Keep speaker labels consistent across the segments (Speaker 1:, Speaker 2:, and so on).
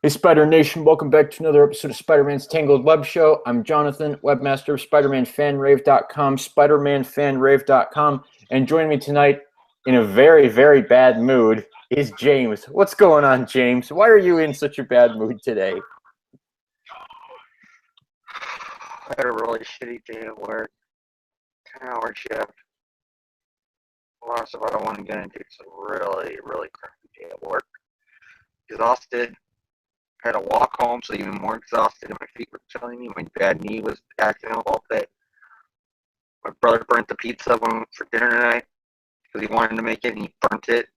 Speaker 1: Hey, Spider Nation, welcome back to another episode of Spider-Man's Tangled WebShow. I'm Jonathan, webmaster of SpiderManFanRave.com, SpiderManFanRave.com, and joining me tonight in a very, very bad mood is James. What's going on, James? Why are you in such a bad mood today?
Speaker 2: I had a really shitty day at work. 10-hour shift. Lots of I don't want to get into. It's a really, really crappy day at work. Exhausted. Had to walk home, so even more exhausted. My feet were killing me. My bad knee was acting up all day. My brother burnt the pizza for dinner tonight because he wanted to make it, and he burnt it.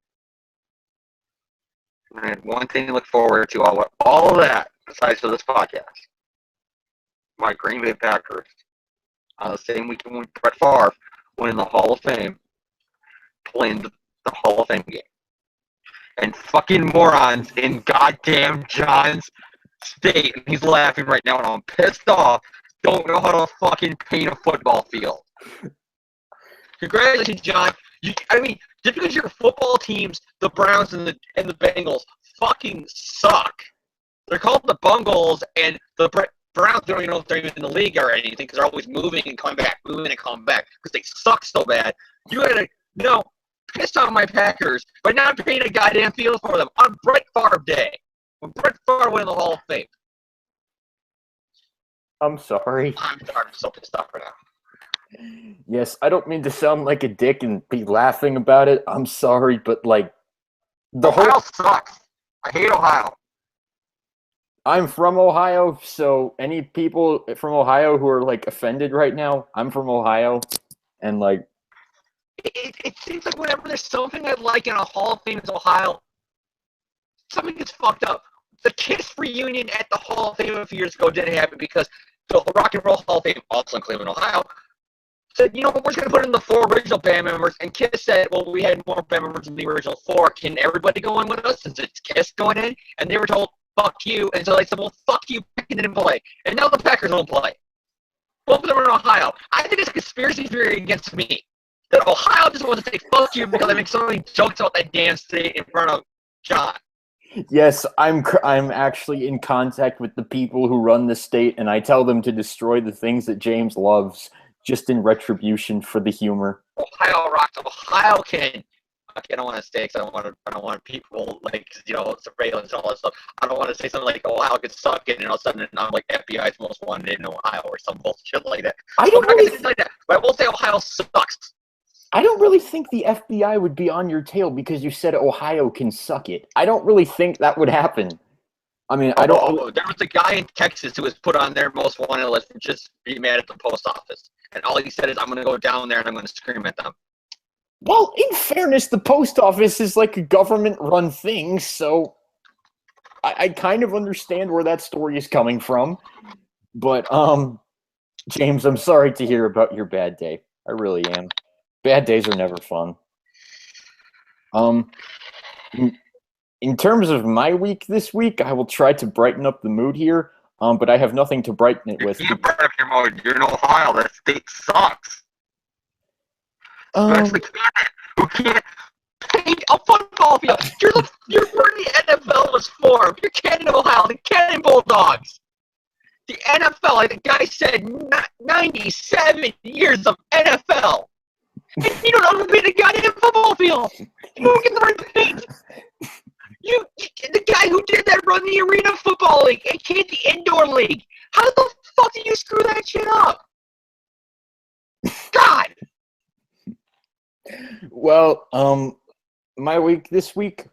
Speaker 2: And I had one thing to look forward to. All of that, besides for this podcast. My Green Bay Packers on the same weekend when Brett Favre went in the Hall of Fame, playing the Hall of Fame game. And fucking morons in goddamn John's state, and he's laughing right now, and I'm pissed off, don't know how to fucking paint a football field. Congratulations, John. Just because your football teams, the Browns and the Bengals, fucking suck. They're called the Bungles, and the Browns don't even know if they're even in the league or anything because they're always moving and coming back because they suck so bad. You gotta pissed off my Packers by not painting a goddamn field for them on Brett Favre Day when Brett Favre went in the Hall of Fame.
Speaker 1: I'm sorry.
Speaker 2: I'm so pissed off right now.
Speaker 1: Yes, I don't mean to sound like a dick and be laughing about it. I'm sorry, but
Speaker 2: Ohio sucks. I hate Ohio.
Speaker 1: I'm from Ohio, so any people from Ohio who are offended right now, I'm from Ohio, and
Speaker 2: It seems like whenever there's something I like in a Hall of Fame in Ohio, something gets fucked up. The Kiss reunion at the Hall of Fame a few years ago didn't happen because the Rock and Roll Hall of Fame, also in Cleveland, Ohio, said, we're just going to put in the 4 original band members. And Kiss said, well, we had more band members than the original 4. Can everybody go in with us since it's Kiss going in? And they were told, fuck you. And so they said, well, fuck you, and didn't play. And now the Packers don't play. Both of them are in Ohio. I think it's a conspiracy theory against me. That Ohio just wants to say fuck you because I make so many jokes about that damn state in front of John.
Speaker 1: Yes, I'm actually in contact with the people who run the state, and I tell them to destroy the things that James loves, just in retribution for the humor.
Speaker 2: Ohio rocks. Ohio can. Okay, I don't want to say because I don't want people surveillance and all that stuff. I don't want to say something like Ohio could suck it, and all of a sudden I'm like FBI's most wanted in Ohio or some bullshit like that. I'm not gonna say like that, but I will say Ohio sucks.
Speaker 1: I don't really think the FBI would be on your tail because you said Ohio can suck it. I don't really think that would happen. I mean, I don't.
Speaker 2: There was a guy in Texas who was put on their most wanted list and just be mad at the post office. And all he said is, I'm going to go down there and I'm going to scream at them.
Speaker 1: Well, in fairness, the post office is like a government-run thing, so I kind of understand where that story is coming from. But, James, I'm sorry to hear about your bad day. I really am. Bad days are never fun. In terms of my week this week, I will try to brighten up the mood here, but I have nothing to brighten it with.
Speaker 2: You can't brighten up your mood. You're in Ohio. That state sucks. Especially who can't paint a football field. You're where the NFL was formed. You're Canada, Ohio. The Canada Bulldogs. The NFL, like the guy said, 97 years of NFL. And you don't know how to paint a goddamn football field. You don't get the right paint. The guy who did that run the Arena Football League and can't the Indoor League. How the fuck did you screw that shit up? God.
Speaker 1: Well, my week this week,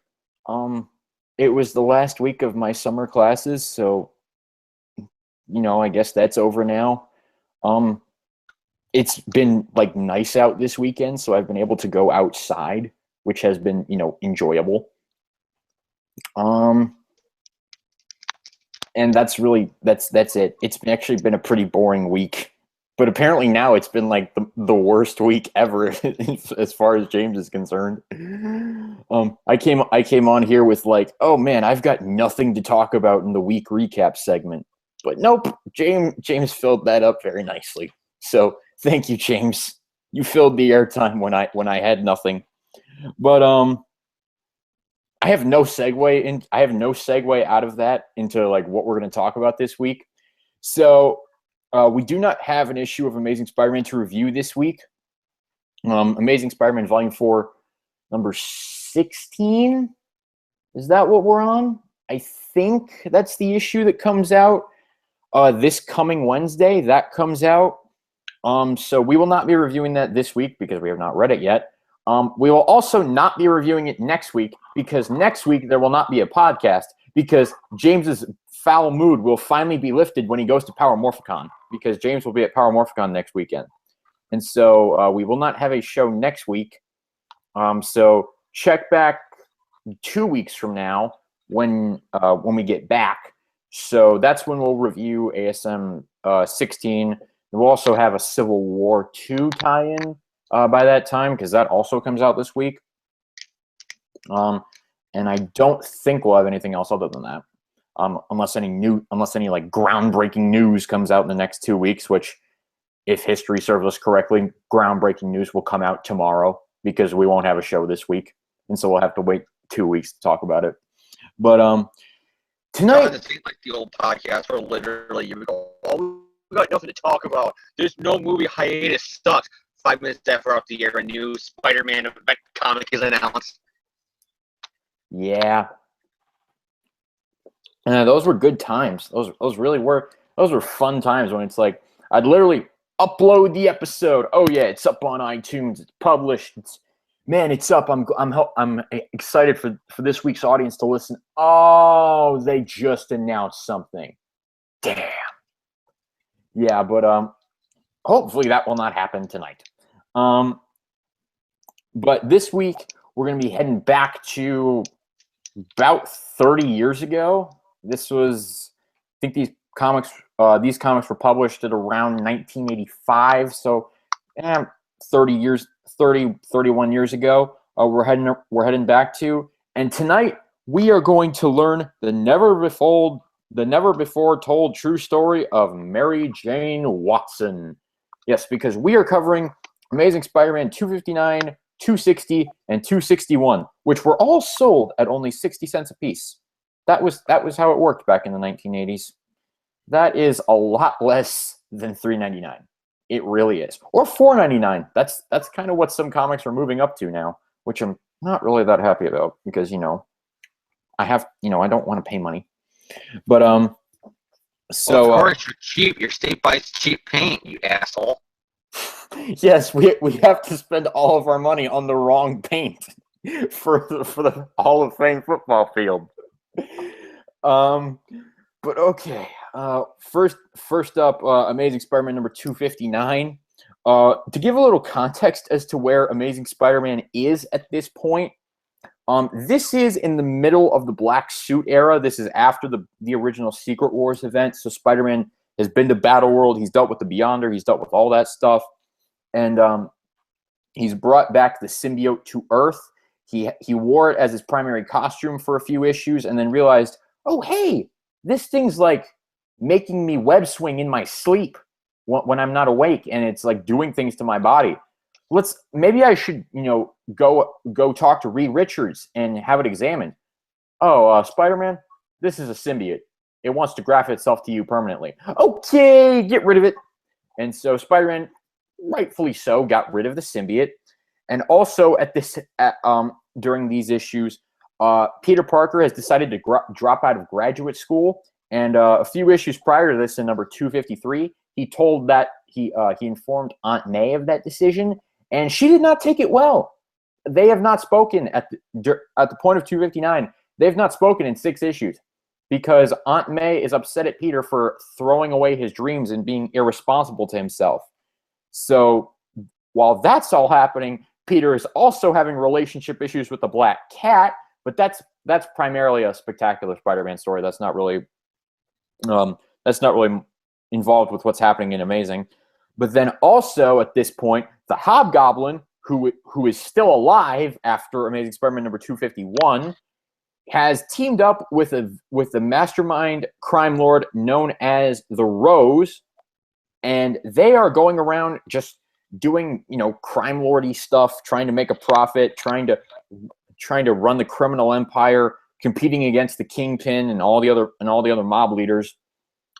Speaker 1: it was the last week of my summer classes, so I guess that's over now. It's been nice out this weekend, so I've been able to go outside, which has been, enjoyable. And that's it. It's actually been a pretty boring week, but apparently now it's been the worst week ever as far as James is concerned. I came on here with oh man, I've got nothing to talk about in the week recap segment, but nope, James filled that up very nicely. So thank you, James. You filled the airtime when I had nothing. But I have no segue out of that into like what we're going to talk about this week. So we do not have an issue of Amazing Spider-Man to review this week. Amazing Spider-Man Volume 4, number 16. Is that what we're on? I think that's the issue that comes out this coming Wednesday. That comes out. So we will not be reviewing that this week because we have not read it yet. We will also not be reviewing it next week because next week there will not be a podcast because James's foul mood will finally be lifted when he goes to Power Morphicon because James will be at Power Morphicon next weekend. And so we will not have a show next week. So check back 2 weeks from now when we get back. So that's when we'll review ASM 16. We'll also have a Civil War 2 tie-in by that time because that also comes out this week. And I don't think we'll have anything else other than that, unless any like groundbreaking news comes out in the next 2 weeks. Which, if history serves us correctly, groundbreaking news will come out tomorrow because we won't have a show this week, and so we'll have to wait 2 weeks to talk about it. But tonight,
Speaker 2: It's like the old podcast where literally you go, "Oh, we got nothing to talk about. There's no movie hiatus. Sucks." 5 minutes after off the air, a new Spider-Man event comic is announced.
Speaker 1: yeah, those were good times. Those really were. Those were fun times when it's like I'd literally upload the episode. Oh yeah, it's up on iTunes. It's published. It's up. I'm excited for this week's audience to listen. Oh, they just announced something. Damn. Yeah, but hopefully that will not happen tonight. But this week we're going to be heading back to about 30 years ago. This was, I think these comics were published at around 1985. So, 31 years ago, we're heading back to. And tonight we are going to learn the never before told true story of Mary Jane Watson. Yes, because we are covering Amazing Spider-Man 259, 260, and 261, which were all sold at only 60 cents a piece. That was how it worked back in the 1980s. That is a lot less than $3.99. It really is. Or $4.99. That's kind of what some comics are moving up to now, which I'm not really that happy about because, I don't want to pay money. But so
Speaker 2: well, of course you're cheap. Your state buys cheap paint, you asshole.
Speaker 1: Yes, we have to spend all of our money on the wrong paint for the Hall of Fame football field. But okay. First up, Amazing Spider-Man number 259. To give a little context as to where Amazing Spider-Man is at this point, this is in the middle of the Black Suit era. This is after the original Secret Wars event. So Spider-Man has been to Battle World. He's dealt with the Beyonder. He's dealt with all that stuff. And he's brought back the symbiote to Earth. He wore it as his primary costume for a few issues and then realized, oh, hey, this thing's like making me web swing in my sleep when I'm not awake, and it's like doing things to my body. Maybe I should, go talk to Reed Richards and have it examined. Oh, Spider-Man, this is a symbiote. It wants to graft itself to you permanently. Okay, get rid of it. And so Spider-Man, rightfully so, got rid of the symbiote. And also during these issues, Peter Parker has decided to drop out of graduate school. And a few issues prior to this, in number 253, he informed Aunt May of that decision, and she did not take it well. They have not spoken at the point of 259. They've not spoken in 6 issues because Aunt May is upset at Peter for throwing away his dreams and being irresponsible to himself. So while that's all happening, Peter is also having relationship issues with the Black Cat, but that's primarily a Spectacular Spider-Man story. That's not really involved with what's happening in Amazing. But then also at this point, the Hobgoblin, who is still alive after Amazing Spider-Man number 251, has teamed up with the mastermind crime lord known as the Rose, and they are going around just doing crime lordy stuff, trying to make a profit, trying to trying to run the criminal empire, competing against the kingpin and all the other mob leaders.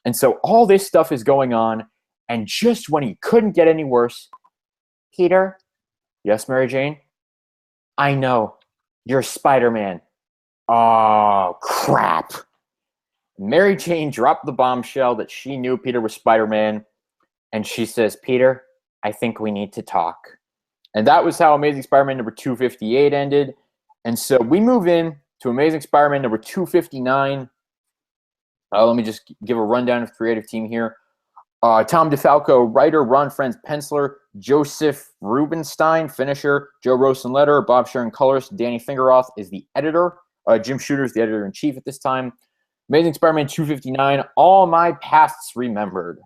Speaker 1: And so all this stuff is going on, and just when he couldn't get any worse, Peter, yes, Mary Jane, I know, you're Spider-Man. Oh, crap. Mary Jane dropped the bombshell that she knew Peter was Spider-Man, and she says, Peter, I think we need to talk. And that was how Amazing Spider-Man number 258 ended. And so we move in to Amazing Spider-Man number 259. Let me just give a rundown of the creative team here. Tom DeFalco, writer, Ron Friends, penciler, Joseph Rubenstein, finisher, Joe Rosenletter, Bob Sharon, colorist, Danny Fingeroth is the editor. Jim Shooter is the editor-in-chief at this time. Amazing Spider-Man 259, All My Pasts Remembered.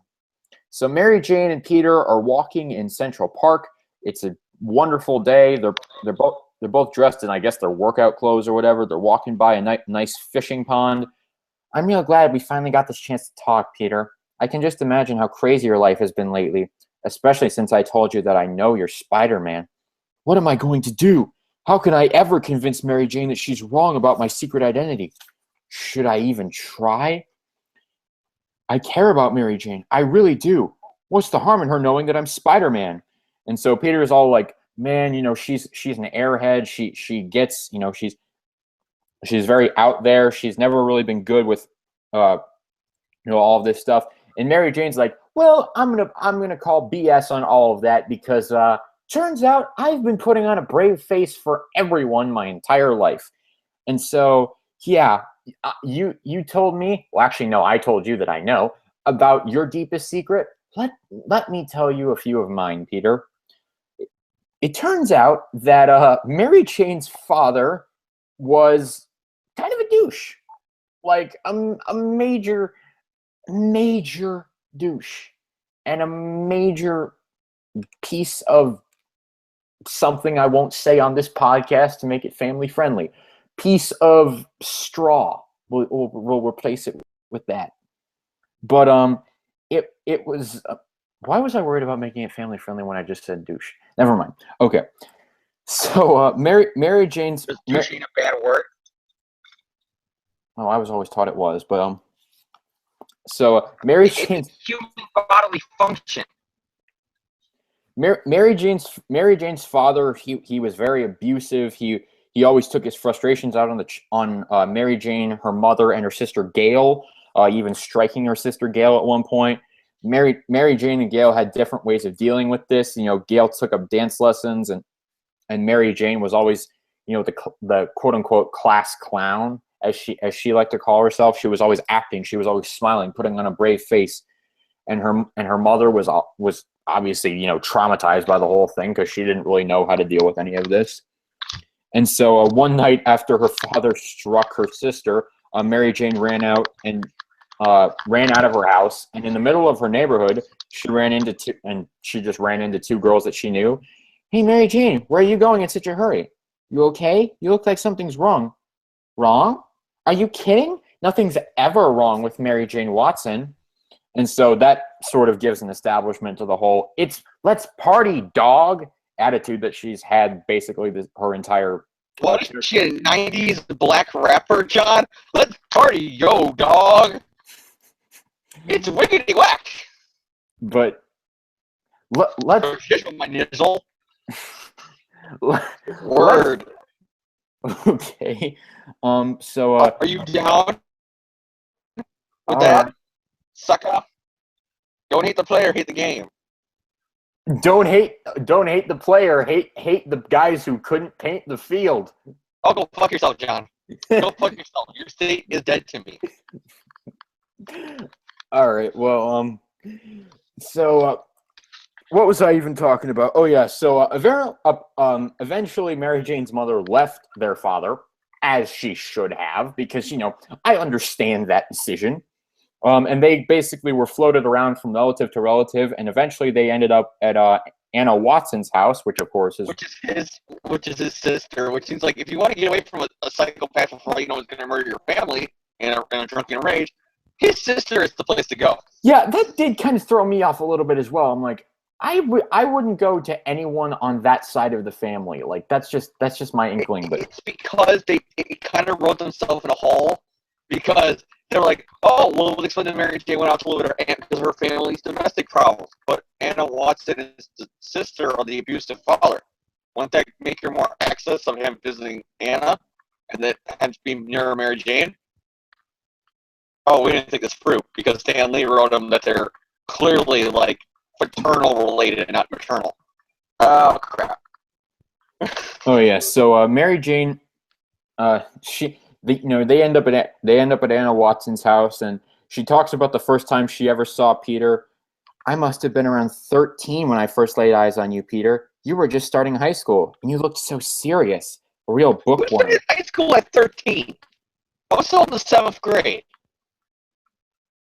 Speaker 1: So Mary Jane and Peter are walking in Central Park. It's a wonderful day. They're both dressed in, I guess, their workout clothes or whatever. They're walking by a nice fishing pond. I'm real glad we finally got this chance to talk, Peter. I can just imagine how crazy your life has been lately, especially since I told you that I know you're Spider-Man. What am I going to do? How can I ever convince Mary Jane that she's wrong about my secret identity? Should I even try? I care about Mary Jane. I really do. What's the harm in her knowing that I'm Spider-Man? And so Peter is all like, man, she's an airhead. She gets, she's very out there. She's never really been good with, all of this stuff. And Mary Jane's like, well, I'm gonna call BS on all of that because turns out I've been putting on a brave face for everyone my entire life. And so, yeah, you told me. Well, actually, no, I told you that I know about your deepest secret. Let me tell you a few of mine, Peter. It turns out that Mary Jane's father was kind of a douche, like a major douche, and a major piece of something I won't say on this podcast to make it family friendly. Piece of straw. We'll replace it with that. But it was. Why was I worried about making it family friendly when I just said douche? Never mind. Okay. So Mary Jane's.
Speaker 2: Is douche ain't a bad word?
Speaker 1: Oh, I was always taught it was, but So Mary Jane's
Speaker 2: human bodily function.
Speaker 1: Mary Jane's father, he was very abusive. He always took his frustrations out on Mary Jane, her mother, and her sister Gail, even striking her sister Gail at one point. Mary Jane and Gail had different ways of dealing with this. Gail took up dance lessons, and Mary Jane was always, the quote unquote class clown, as she liked to call herself. She was always acting. She was always smiling, putting on a brave face. And her mother was obviously, traumatized by the whole thing because she didn't really know how to deal with any of this. And so one night after her father struck her sister, Mary Jane ran out of her house, and in the middle of her neighborhood, she just ran into two girls that she knew. Hey, Mary Jane, where are you going in such a hurry? You okay? You look like something's wrong. Wrong? Are you kidding? Nothing's ever wrong with Mary Jane Watson. And so that sort of gives an establishment to the whole let's party, dog attitude that she's had basically her entire.
Speaker 2: What is she, a 90s black rapper, John? Let's party, yo, dog. It's wiggity whack.
Speaker 1: But let's.
Speaker 2: My nizzle. Word.
Speaker 1: Okay. So.
Speaker 2: Are you down with that? Sucker. Don't hate the player, hate the game.
Speaker 1: Don't hate the player, hate the guys who couldn't paint the field.
Speaker 2: Oh, go fuck yourself, John. Go fuck yourself. Your state is dead to me.
Speaker 1: All right. Well, so what was I even talking about? Oh yeah. So eventually Mary Jane's mother left their father, as she should have, because I understand that decision. And they basically were floated around from relative to relative, and eventually they ended up at Anna Watson's house, which of course is
Speaker 2: which is his sister. Which seems like if you want to get away from a psychopath before is going to murder your family in a drunken rage, his sister is the place to go.
Speaker 1: Yeah, that did kind of throw me off a little bit as well. I'm like, I wouldn't go to anyone on that side of the family. Like that's just my inkling. But
Speaker 2: It's because it kind of wrote themselves in a hole because they're like, oh, well, we'll explain that Mary Jane went out to live with her aunt because of her family's domestic problems. But Anna Watson is the sister of the abusive father. Wouldn't that make her more access of him visiting Anna and that hence being near Mary Jane? Oh, we didn't think this through because Stan Lee wrote them that they're clearly like paternal related and not maternal. Oh crap.
Speaker 1: oh yeah, so Mary Jane, they end up at Anna Watson's house, and she talks about the first time she ever saw Peter. I must have been around 13 when I first laid eyes on you, Peter. You were just starting high school, and you looked so serious, a real
Speaker 2: Who
Speaker 1: bookworm.
Speaker 2: started high school at 13? I was still in the 7th grade.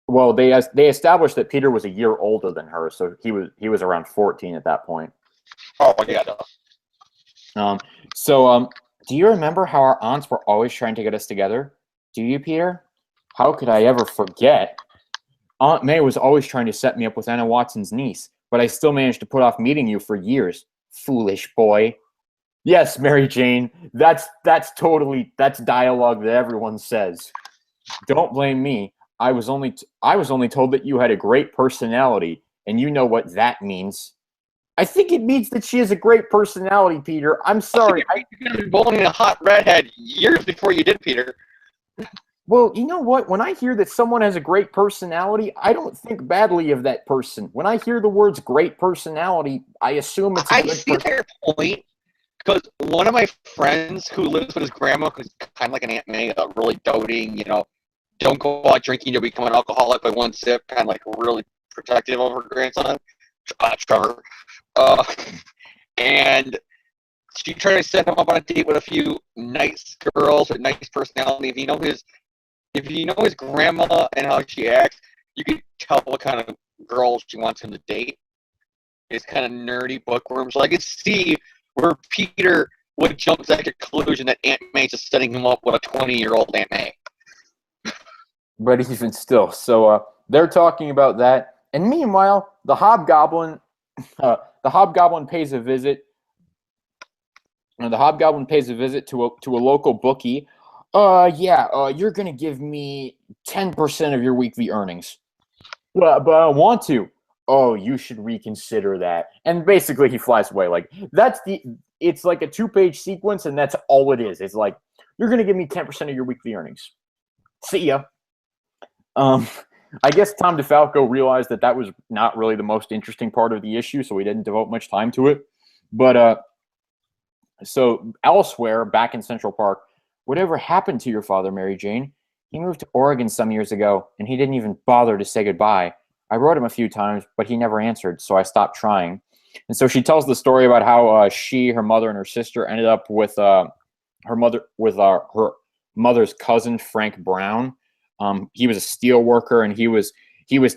Speaker 1: Well, they established that Peter was a year older than her, so he was around 14 at that point.
Speaker 2: Oh, yeah.
Speaker 1: Do you remember how our aunts were always trying to get us together? Do you, Peter? How could I ever forget? Aunt May was always trying to set me up with Anna Watson's niece, but I still managed to put off meeting you for years. Foolish boy. Yes, Mary Jane, that's dialogue that everyone says. Don't blame me. I was only told that you had a great personality, and you know what that means. I think it means that she has a great personality, Peter. I'm sorry.
Speaker 2: You're going to be bullying a hot redhead years before you did, Peter.
Speaker 1: Well, you know what? When I hear that someone has a great personality, I don't think badly of that person. When I hear the words great personality, I assume it's a
Speaker 2: I
Speaker 1: good
Speaker 2: see
Speaker 1: person.
Speaker 2: their point because one of my friends who lives with his grandma, who's kind of like an Aunt May, really doting, don't go out drinking, you'll become an alcoholic by one sip, kind of like really protective of her grandson, Trevor. And she tried to set him up on a date with a few nice girls with nice personality. If you know his grandma and how she acts, you can tell what kind of girl she wants him to date. It's kind of nerdy bookworm. So I could see where Peter would jump to that conclusion that Aunt May's just setting him up with a 20-year-old Aunt May.
Speaker 1: But even still, so they're talking about that, and meanwhile, the hobgoblin pays a visit. The hobgoblin pays a visit to a local bookie. You're gonna give me 10% of your weekly earnings. But I don't want to. Oh, you should reconsider that. And basically, he flies away. Like it's like a 2-page sequence, and that's all it is. It's like you're gonna give me 10% of your weekly earnings. See ya. I guess Tom DeFalco realized that was not really the most interesting part of the issue, so he didn't devote much time to it. But so elsewhere, back in Central Park, whatever happened to your father, Mary Jane? He moved to Oregon some years ago, and he didn't even bother to say goodbye. I wrote him a few times, but he never answered, so I stopped trying. And so she tells the story about how her mother, and her sister ended up with her mother's cousin, Frank Brown. He was a steel worker, and he was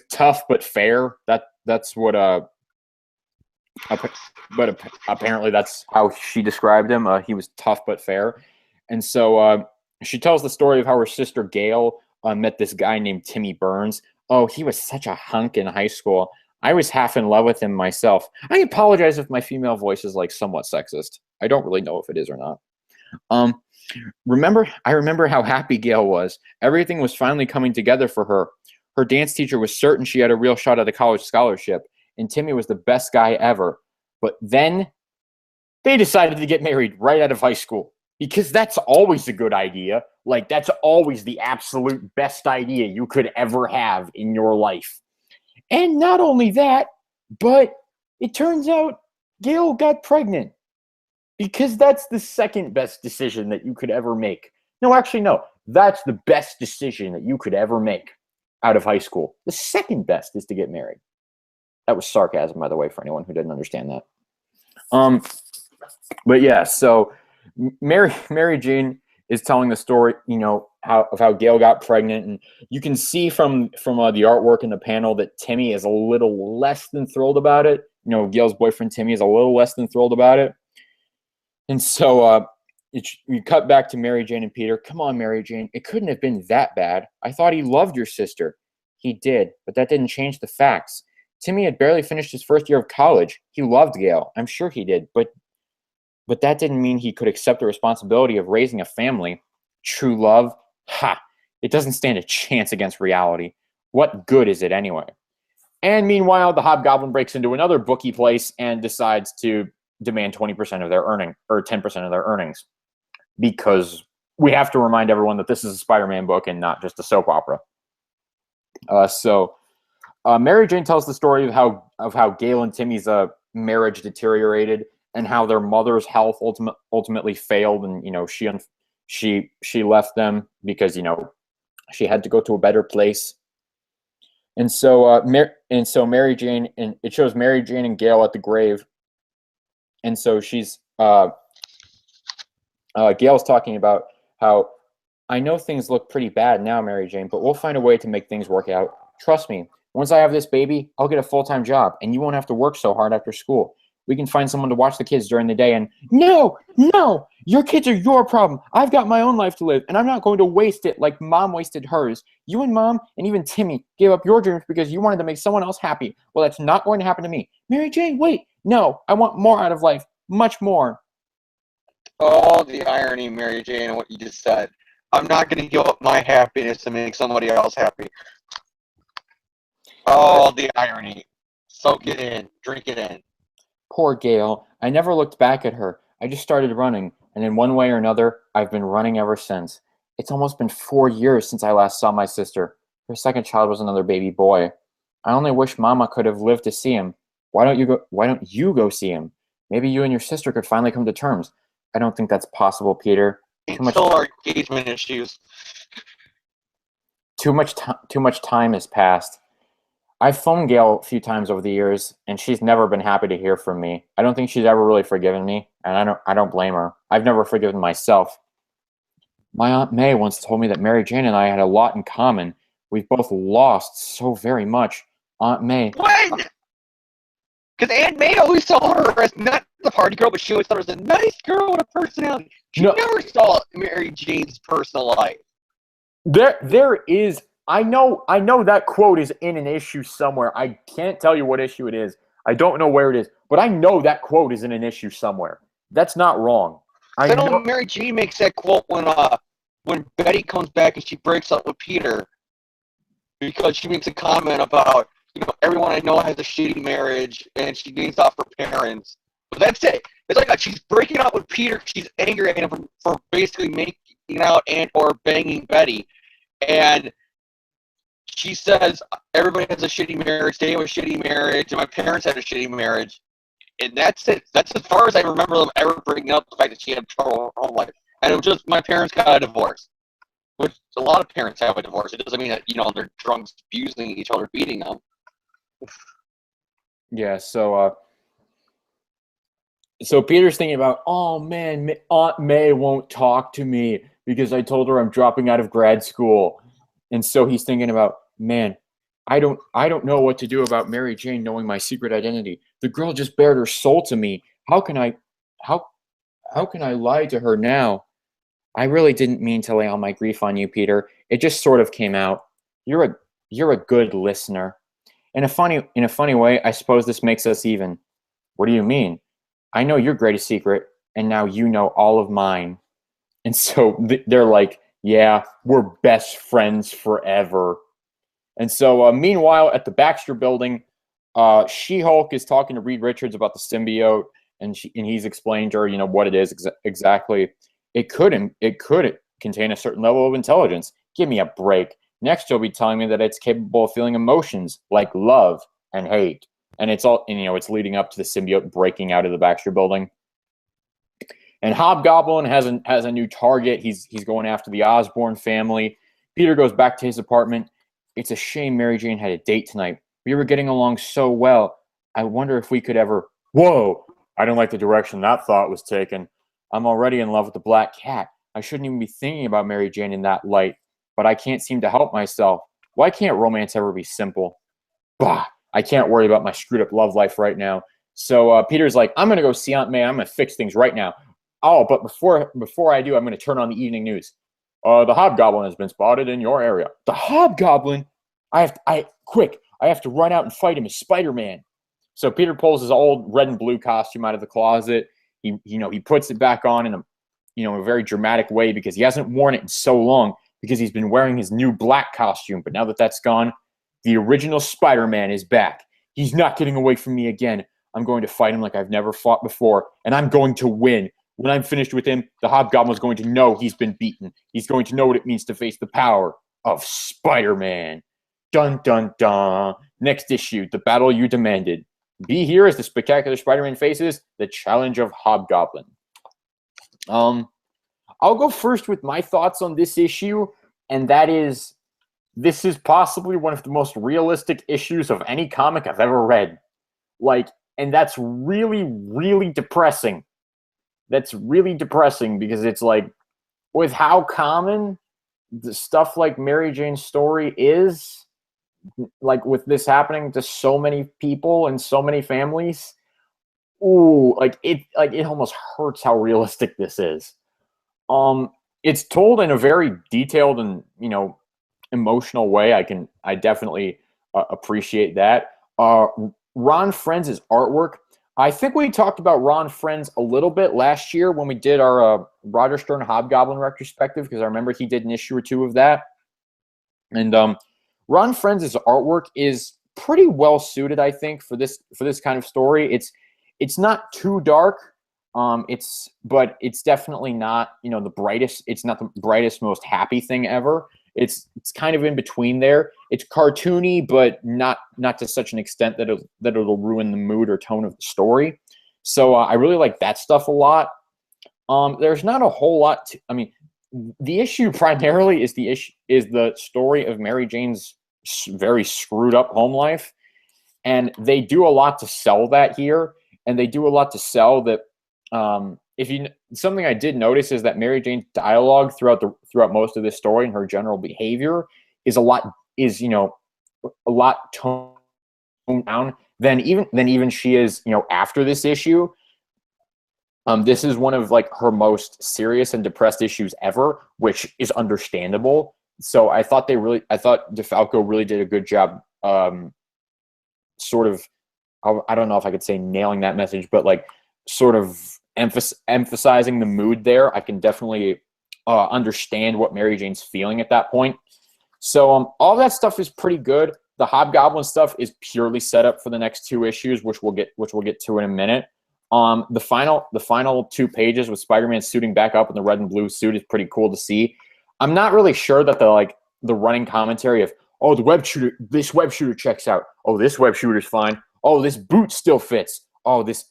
Speaker 1: tough but fair. That's what but apparently that's how she described him. He was tough but fair. And so she tells the story of how her sister Gail met this guy named Timmy Burns. Oh, he was such a hunk in high school. I was half in love with him myself. I apologize if my female voice is like somewhat sexist. I don't really know if it is or not. I remember how happy Gail was. Everything was finally coming together for her. Her dance teacher was certain she had a real shot at a college scholarship, and Timmy was the best guy ever. But then they decided to get married right out of high school, because that's always a good idea. Like, that's always the absolute best idea you could ever have in your life. And not only that, but it turns out Gail got pregnant. Because that's the second best decision that you could ever make. No, actually, no. That's the best decision that you could ever make out of high school. The second best is to get married. That was sarcasm, by the way, for anyone who didn't understand that. But yeah, so Mary Jane is telling the story, how Gail got pregnant, and you can see from the artwork in the panel that Timmy is a little less than thrilled about it. Gail's boyfriend Timmy is a little less than thrilled about it. And so you cut back to Mary Jane and Peter. Come on, Mary Jane. It couldn't have been that bad. I thought he loved your sister. He did, but that didn't change the facts. Timmy had barely finished his first year of college. He loved Gail. I'm sure he did, but that didn't mean he could accept the responsibility of raising a family. True love? Ha! It doesn't stand a chance against reality. What good is it anyway? And meanwhile, the Hobgoblin breaks into another bookie place and decides to demand 20% of their earning, or 10% of their earnings. Because we have to remind everyone that this is a Spider-Man book and not just a soap opera. So Mary Jane tells the story of how Gail and Timmy's marriage deteriorated and how their mother's health ultimately failed, and she left them because she had to go to a better place. And so Mary Jane, and it shows Mary Jane and Gail at the grave, and so she's Gail's talking about how, I know things look pretty bad now, Mary Jane, but we'll find a way to make things work out. Trust me. Once I have this baby, I'll get a full-time job, and you won't have to work so hard after school. We can find someone to watch the kids during the day. And no, your kids are your problem. I've got my own life to live, and I'm not going to waste it like Mom wasted hers. You and Mom and even Timmy gave up your dreams because you wanted to make someone else happy. Well, that's not going to happen to me. Mary Jane, wait. No, I want more out of life. Much more.
Speaker 2: Oh, the irony, Mary Jane, and what you just said. I'm not going to give up my happiness to make somebody else happy. Oh, the irony. Soak it in. Drink it in.
Speaker 1: Poor Gail. I never looked back at her. I just started running, and in one way or another, I've been running ever since. It's almost been 4 years since I last saw my sister. Her second child was another baby boy. I only wish Mama could have lived to see him. Why don't you go see him? Maybe you and your sister could finally come to terms. I don't think that's possible, Peter.
Speaker 2: Until our engagement issues.
Speaker 1: Too much time has passed. I've phoned Gail a few times over the years, and she's never been happy to hear from me. I don't think she's ever really forgiven me, and I don't blame her. I've never forgiven myself. My Aunt May once told me that Mary Jane and I had a lot in common. We've both lost so very much. Aunt May.
Speaker 2: When? Because Aunt May always saw her as not the party girl, but she always thought her as a nice girl with a personality. She never saw Mary Jane's personal life.
Speaker 1: There is. I know that quote is in an issue somewhere. I can't tell you what issue it is. I don't know where it is, but I know that quote is in an issue somewhere. That's not wrong.
Speaker 2: I know Mary Jane makes that quote when Betty comes back and she breaks up with Peter because she makes a comment about, everyone I know has a shitty marriage, and she names off her parents. But that's it. It's like she's breaking up with Peter. She's angry at him for basically making out and or banging Betty, and she says, everybody has a shitty marriage, they have a shitty marriage, and my parents had a shitty marriage. And that's it. That's as far as I remember them ever bringing up the fact that she had trouble her whole life. And it was just, my parents got a divorce. Which a lot of parents have a divorce. It doesn't mean that, they're drunk, abusing each other, beating them.
Speaker 1: Yeah, so Peter's thinking about, oh man, Aunt May won't talk to me because I told her I'm dropping out of grad school. And so he's thinking about, man, I don't know what to do about Mary Jane knowing my secret identity. The girl just bared her soul to me. How can I lie to her now? I really didn't mean to lay all my grief on you, Peter. It just sort of came out. You're a good listener. In a funny way, I suppose this makes us even. What do you mean? I know your greatest secret, and now you know all of mine. And so they're like, yeah, we're best friends forever. And so meanwhile, at the Baxter building, She-Hulk is talking to Reed Richards about the symbiote, and he's explained to her, what it is exactly. It could contain a certain level of intelligence. Give me a break. Next, you'll be telling me that it's capable of feeling emotions like love and hate. And it's leading up to the symbiote breaking out of the Baxter building. And Hobgoblin has a new target. He's going after the Osborn family. Peter goes back to his apartment. It's a shame Mary Jane had a date tonight. We were getting along so well. I wonder if we could ever... Whoa! I don't like the direction that thought was taken. I'm already in love with the black cat. I shouldn't even be thinking about Mary Jane in that light. But I can't seem to help myself. Why can't romance ever be simple? Bah! I can't worry about my screwed up love life right now. So Peter's like, I'm going to go see Aunt May. I'm going to fix things right now. Oh, but before I do, I'm going to turn on the evening news. The Hobgoblin has been spotted in your area. The Hobgoblin? Quick, I have to run out and fight him as Spider-Man. So Peter pulls his old red and blue costume out of the closet. He puts it back on in a very dramatic way because he hasn't worn it in so long because he's been wearing his new black costume. But now that that's gone, the original Spider-Man is back. He's not getting away from me again. I'm going to fight him like I've never fought before, and I'm going to win. When I'm finished with him, the Hobgoblin's going to know he's been beaten. He's going to know what it means to face the power of Spider-Man. Dun, dun, dun. Next issue, the battle you demanded. Be here as the spectacular Spider-Man faces the challenge of Hobgoblin. I'll go first with my thoughts on this issue, and that is, this is possibly one of the most realistic issues of any comic I've ever read. And that's really, really depressing. That's really depressing because it's like, with how common the stuff like Mary Jane's story is, like with this happening to so many people and so many families, it almost hurts how realistic this is. It's told in a very detailed and emotional way. I definitely appreciate that. Ron Friends' artwork. I think we talked about Ron Friends a little bit last year when we did our Roger Stern Hobgoblin retrospective, because I remember he did an issue or two of that. And Ron Friends' artwork is pretty well suited, I think, for this kind of story. It's not too dark. But it's definitely not the brightest. It's not the brightest, most happy thing ever. It's kind of in between there. It's cartoony, but not to such an extent that it'll ruin the mood or tone of the story. So I really like that stuff a lot. There's not a whole lot. The issue primarily is the story of Mary Jane's very screwed up home life, and they do a lot to sell that here, and they do a lot to sell that. Something I did notice is that Mary Jane's dialogue throughout most of this story and her general behavior is a lot toned down than even she is after this issue. This is one of her most serious and depressed issues ever, which is understandable. So I thought DeFalco really did a good job, sort of. I don't know if I could say nailing that message, but sort of emphasizing the mood there. I can definitely understand what Mary Jane's feeling at that point. So all that stuff is pretty good. The Hobgoblin stuff is purely set up for the next two issues, which we'll get to in a minute. The final 2 pages with Spider-Man suiting back up in the red and blue suit is pretty cool to see. I'm not really sure that the running commentary of, oh, this web shooter checks out. Oh, this web shooter's fine. Oh, this boot still fits. Oh, this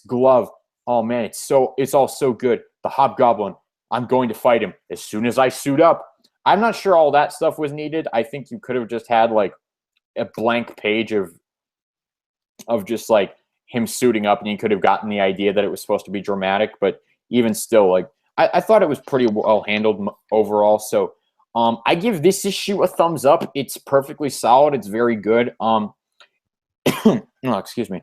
Speaker 1: glove. Oh man, it's all so good. The Hobgoblin, I'm going to fight him as soon as I suit up. I'm not sure all that stuff was needed. I think you could have just had a blank page of just him suiting up, and you could have gotten the idea that it was supposed to be dramatic. But even still, I thought it was pretty well handled overall. So I give this issue a thumbs up. It's perfectly solid. It's very good. No, excuse me.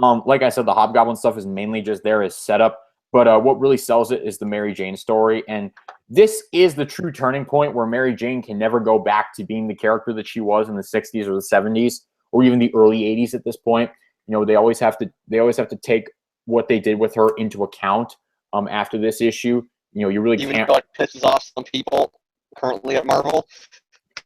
Speaker 1: Like I said, the Hobgoblin stuff is mainly just there as setup, but what really sells it is the Mary Jane story, and this is the true turning point where Mary Jane can never go back to being the character that she was in the 60s or the 70s or even the early 80s at this point. They always have to take what they did with her into account after this issue. You really
Speaker 2: even
Speaker 1: can't.
Speaker 2: Though it pisses off some people currently at Marvel.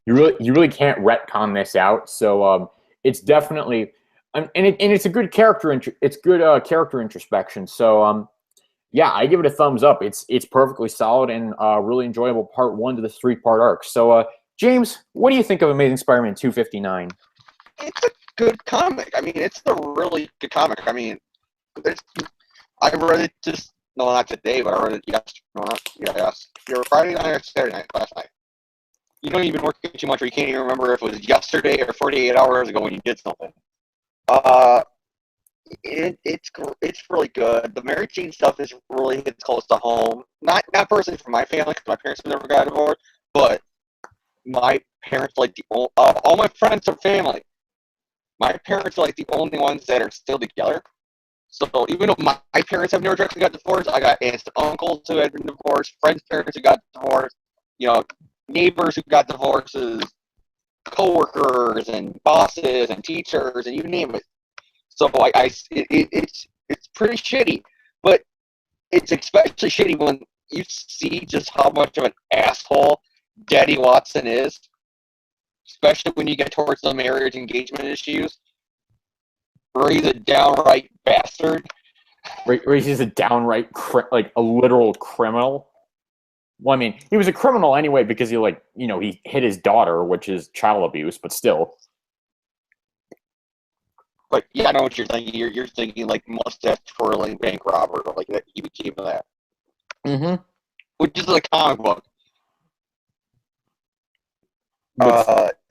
Speaker 1: You really can't retcon this out. So it's definitely. And it's a good character. It's good character introspection. So yeah, I give it a thumbs up. It's perfectly solid and really enjoyable part 1 to this 3-part arc. So James, what do you think of Amazing Spider-Man 259?
Speaker 2: It's a good comic. It's a really good comic. I read it not today, but I read it yesterday. Your Friday night or Saturday night last night. You don't even work too much, or you can't even remember if it was yesterday or 48 hours ago when you did something. It's really good. The Mary Jane stuff is really hits close to home. Not personally for my family, because my parents never got divorced, but my parents all my friends are family. My parents are the only ones that are still together. So even though my parents have never directly got divorced, I got aunts and uncles who had been divorced, friends' parents who got divorced, neighbors who got divorces, coworkers and bosses and teachers and you name it. So it's pretty shitty, but it's especially shitty when you see just how much of an asshole Daddy Watson is, especially when you get towards the marriage engagement issues, where he's a downright bastard.
Speaker 1: Where he's a downright, like a literal criminal. Well, I mean, he was a criminal anyway because he hit his daughter, which is child abuse, but still.
Speaker 2: But yeah, I know what you're thinking. You're thinking like mustache twirling bank robber, like that. He became that.
Speaker 1: Mm-hmm.
Speaker 2: Which is a comic book.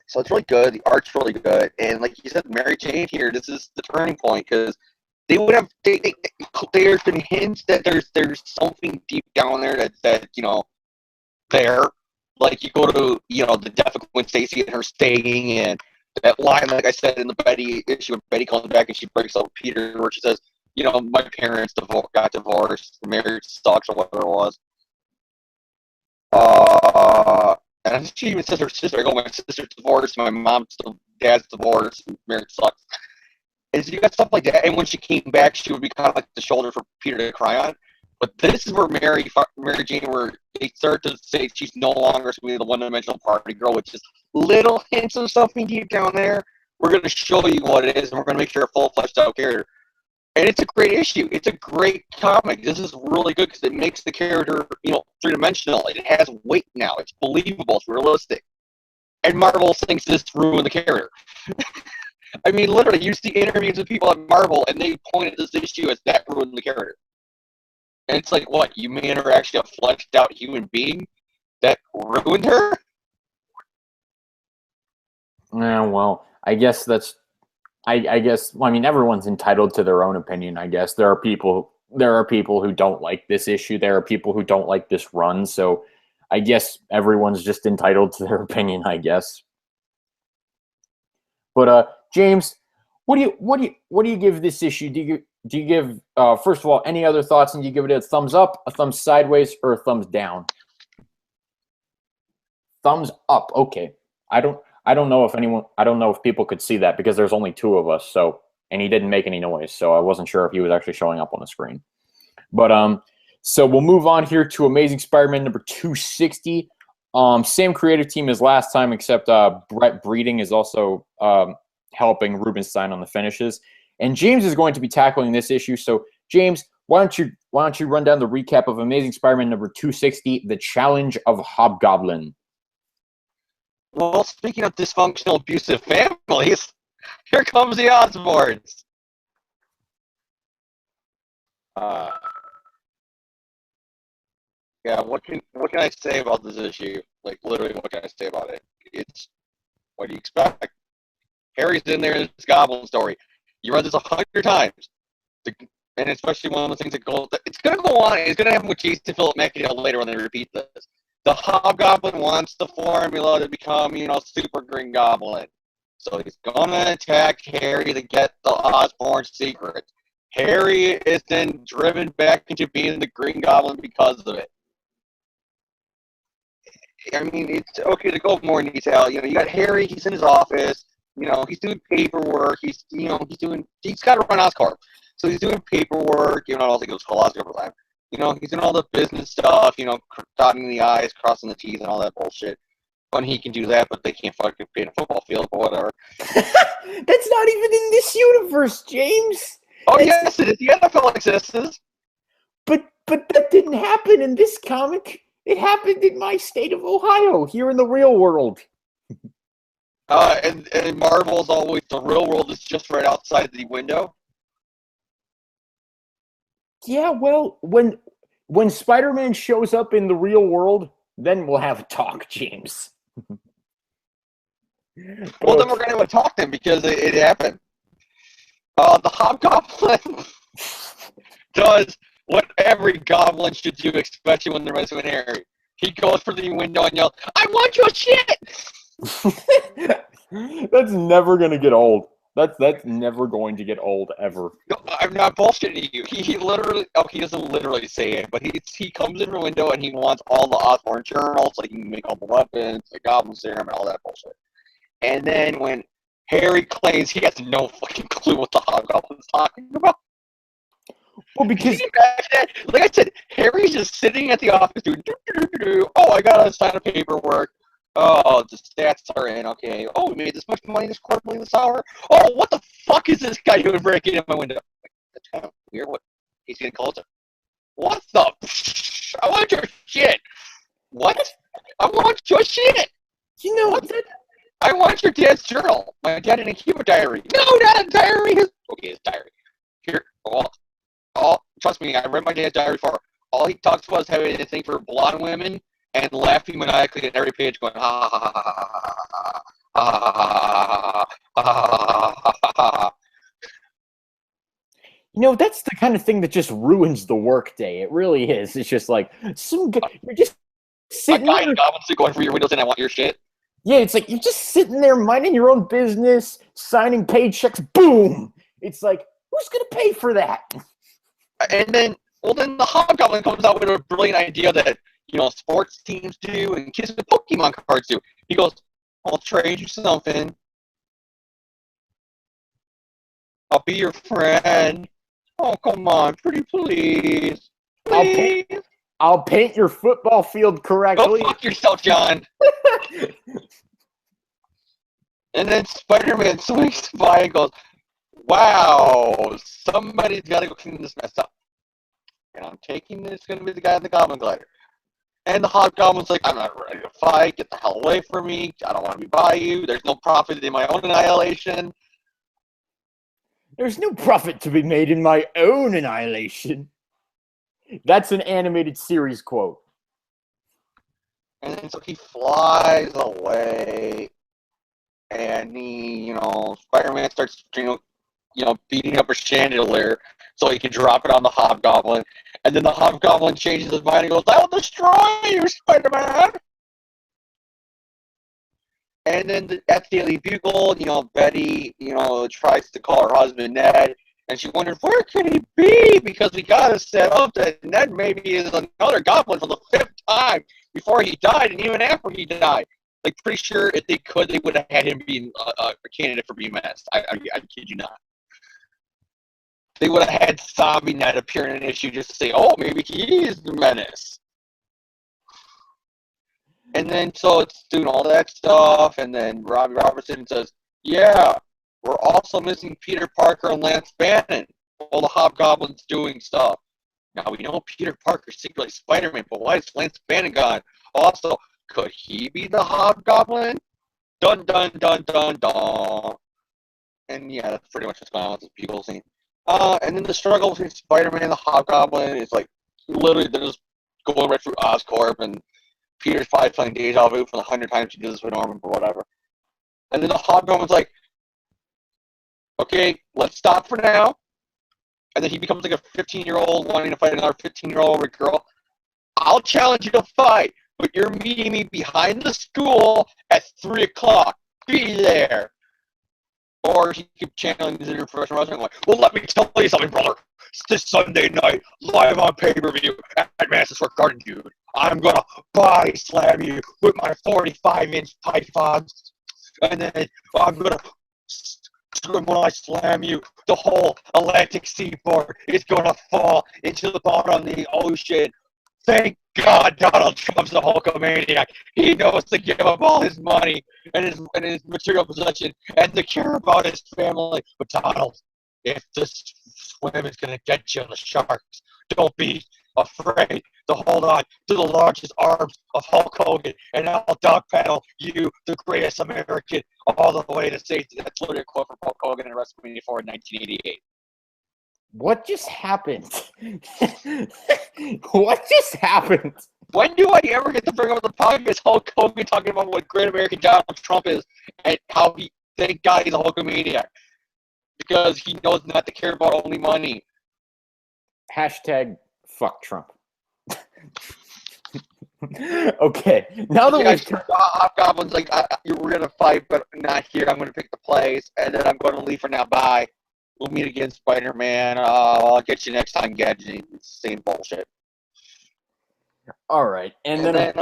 Speaker 2: So it's really good. The art's really good, and like you said, Mary Jane here. This is the turning point because they would have. There's been hints that there's something deep down there that there. Like you go to the death of Gwen Stacy and her staying, and that line, like I said in the Betty issue, when Betty comes back and she breaks up with Peter, where she says, my parents got divorced, the marriage sucks, or whatever it was. And she even says her sister, my sister's divorced, my dad's divorced, marriage sucks. And so you got stuff like that, and when she came back, she would be kind of like the shoulder for Peter to cry on. But this is where Mary Jane, where they start to say she's no longer going to be the one-dimensional party girl, which is little hints of something deep down there. We're going to show you what it is, and we're going to make sure a full fleshed-out character. And it's a great issue. It's a great comic. This is really good because it makes the character, three-dimensional. It has weight now. It's believable. It's realistic. And Marvel thinks this ruined the character. I mean, literally, you see interviews with people at Marvel, and they point at this issue as that ruined the character. And it's like, what? You made her actually a fleshed-out human being that ruined her?
Speaker 1: Yeah, well, I guess that's. I guess. Well, I mean, everyone's entitled to their own opinion. I guess there are people who don't like this issue. There are people who don't like this run. So, I guess everyone's just entitled to their opinion. I guess. But James, what do you give this issue? Do you give first of all any other thoughts, and do you give it a thumbs up, a thumbs sideways, or a thumbs down? Thumbs up. Okay. I don't know if people could see that because there's only two of us. So, and he didn't make any noise, so I wasn't sure if he was actually showing up on the screen. But so we'll move on here to Amazing Spider-Man number 260. Same creative team as last time, except Brett Breeding is also helping Rubenstein on the finishes. And James is going to be tackling this issue. So, James, why don't you run down the recap of Amazing Spider-Man number 260, The Challenge of Hobgoblin?
Speaker 2: Well, speaking of dysfunctional, abusive families, here comes the Osborns. Yeah, what can I say about this issue? Like, literally, what can I say about it? It's what do you expect? Harry's in there in this goblin story. You read this 100 times. And especially one of the things that goes, it's going to go on. It's going to happen with Jason Philip McAdale later when they repeat this. The Hobgoblin wants the formula to become, Super Green Goblin. So he's going to attack Harry to get the Osborn secret. Harry is then driven back into being the Green Goblin because of it. I mean, it's okay to go more in detail. You got Harry, he's in his office. He's doing paperwork. He's got to run Oscorp. So he's doing paperwork. I don't think it was called Oscorp at the time. He's doing all the business stuff, dotting the I's, crossing the T's, and all that bullshit. When he can do that, but they can't fucking paint a football field or whatever.
Speaker 1: That's not even in this universe, James.
Speaker 2: Oh, yes, it is. The NFL exists.
Speaker 1: But that didn't happen in this comic. It happened in my state of Ohio, here in the real world.
Speaker 2: And Marvel's always, the real world is just right outside the window.
Speaker 1: Yeah, well, when Spider-Man shows up in the real world, then we'll have a talk, James.
Speaker 2: Well, then we're going to talk to him because it happened. The Hobgoblin does what every goblin should do, especially when they're messing with Harry. He goes for the window and yells, "I want your shit!"
Speaker 1: That's never going to get old. That's never going to get old, ever.
Speaker 2: No, I'm not bullshitting you. He literally, he doesn't literally say it, but he comes in the window and he wants all the Osborn journals so he can make all the weapons, the Goblin Serum, and all that bullshit. And then when Harry claims he has no fucking clue what the Hobgoblin's talking about.
Speaker 1: Well, because
Speaker 2: can you imagine that? Like I said, Harry's just sitting at the office doing, oh, I gotta sign a paperwork. Oh, the stats are in. Okay. Oh, we made this much money this quarter, this hour. Oh, what the fuck is this guy doing breaking in my window? That's kind of weird. What? He's getting closer. What the? I want your shit. What? I want your shit.
Speaker 1: You know
Speaker 2: what? I want your dad's journal. My dad didn't keep a diary. No, not a diary. Okay, his diary. Here. Oh, trust me, I read my dad's diary before. All he talks about is having anything for blonde women and laughing maniacally at every page, going ha ha ha ha ha ha ha ha ha.
Speaker 1: You know, that's the kind of thing that just ruins the workday. It really is. It's just like you're just sitting
Speaker 2: there. A guy goblins going through your windows and I want your shit.
Speaker 1: Yeah, it's like you're just sitting there minding your own business, signing paychecks. Boom! It's like, who's gonna pay for that?
Speaker 2: And then the Hobgoblin comes out with a brilliant idea that, sports teams do and kids with Pokemon cards do. He goes, I'll trade you something. I'll be your friend. Oh, come on, pretty please. Please.
Speaker 1: I'll paint your football field correctly.
Speaker 2: Go fuck yourself, John. And then Spider-Man swings by and goes, wow, somebody's got to go clean this mess up. And I'm taking this, going to be the guy in the Goblin Glider. And the Hobgoblin's like, I'm not ready to fight. Get the hell away from me. I don't want to be by you. There's no profit in my own annihilation.
Speaker 1: There's no profit to be made in my own annihilation. That's an animated series quote.
Speaker 2: And then so he flies away. And he, Spider-Man starts, beating up a chandelier so he can drop it on the Hobgoblin. And then the Hobgoblin changes his mind and goes, I'll destroy you, Spider-Man! And then at the Daily Bugle, Betty, tries to call her husband Ned, and she wonders, where can he be? Because we gotta set up that Ned maybe is another goblin for the 5th time before he died, and even after he died. Like, pretty sure if they could, they would have had him be a candidate for BMS. I kid you not. They would have had Zombie Ned appear in an issue just to say, oh, maybe he is the menace. And then, so it's doing all that stuff, and then Robbie Robertson says, yeah, we're also missing Peter Parker and Lance Bannon. All the Hobgoblin's doing stuff. Now, we know Peter Parker's secretly Spider-Man, but why is Lance Bannon gone? Also, could he be the Hobgoblin? Dun, dun, dun, dun, dun. And yeah, that's pretty much what's going on with this Bugle scene. And then the struggle between Spider-Man and the Hobgoblin is like, literally, they're just going right through Oscorp, and Peter's probably playing Deja Vu for the 100 times he did this with Norman, or whatever. And then the Hobgoblin's like, okay, let's stop for now. And then he becomes like a 15-year-old wanting to fight another 15-year-old girl. I'll challenge you to fight, but you're meeting me behind the school at 3 o'clock. Be there. Or he kept channeling his inner professional wrestling like, well, let me tell you something, brother. It's this Sunday night, live on pay-per-view at Madison Square Garden, dude. I'm going to body slam you with my 45-inch pythons. And then I'm going to, when I slam you, the whole Atlantic seaboard is going to fall into the bottom of the ocean. Thank God Donald Trump's a Hulkamaniac. He knows to give up all his money and his material possession and to care about his family. But Donald, if this swim is going to get you on the sharks, don't be afraid to hold on to the largest arms of Hulk Hogan, and I'll dog paddle you, the greatest American, all the way to safety. That's literally a quote from Hulk Hogan in WrestleMania 4 in 1988.
Speaker 1: What just happened? What just happened?
Speaker 2: When do I ever get to bring up the podcast Hulk Hogan talking about what great American Donald Trump is and how he, thank God he's a Hulkamaniac? Because he knows not to care about only money.
Speaker 1: Hashtag fuck Trump. Okay, now that we've...
Speaker 2: Hobgoblin's like, we're going to fight, but not here. I'm going to pick the place, and then I'm going to leave for now. Bye. We'll meet again, Spider-Man. I'll get you next time, Gadget. Same bullshit.
Speaker 1: All right. And then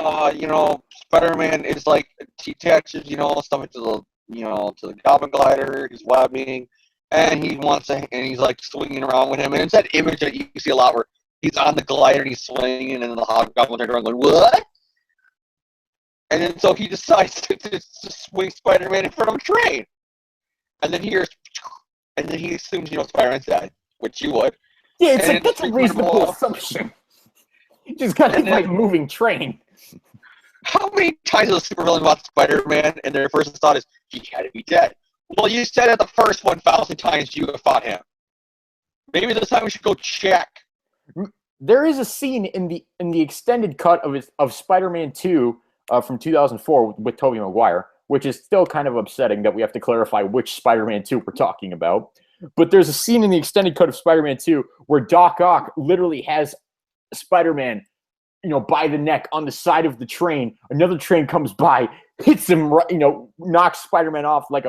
Speaker 2: Spider-Man is like, he attaches, something to to the Goblin Glider, his webbing, and he's like swinging around with him. And it's that image that you see a lot where he's on the glider and he's swinging, and the Hobgoblins are going, "What?" And then so he decides to swing Spider-Man in front of a train, and then he assumes Spider-Man's dead, which you would.
Speaker 1: Yeah, it's like that's a reasonable assumption. You just got hit by a moving train.
Speaker 2: How many times does a supervillain watch Spider-Man and their first thought is, he had to be dead? Well, you said it the first 1,000 times you have fought him. Maybe this time we should go check.
Speaker 1: There is a scene in the extended cut of Spider-Man 2 from 2004 with Tobey Maguire, which is still kind of upsetting that we have to clarify which Spider-Man 2 we're talking about. But there's a scene in the extended cut of Spider-Man 2 where Doc Ock literally has Spider-Man, by the neck on the side of the train. Another train comes by, hits him, knocks Spider-Man off like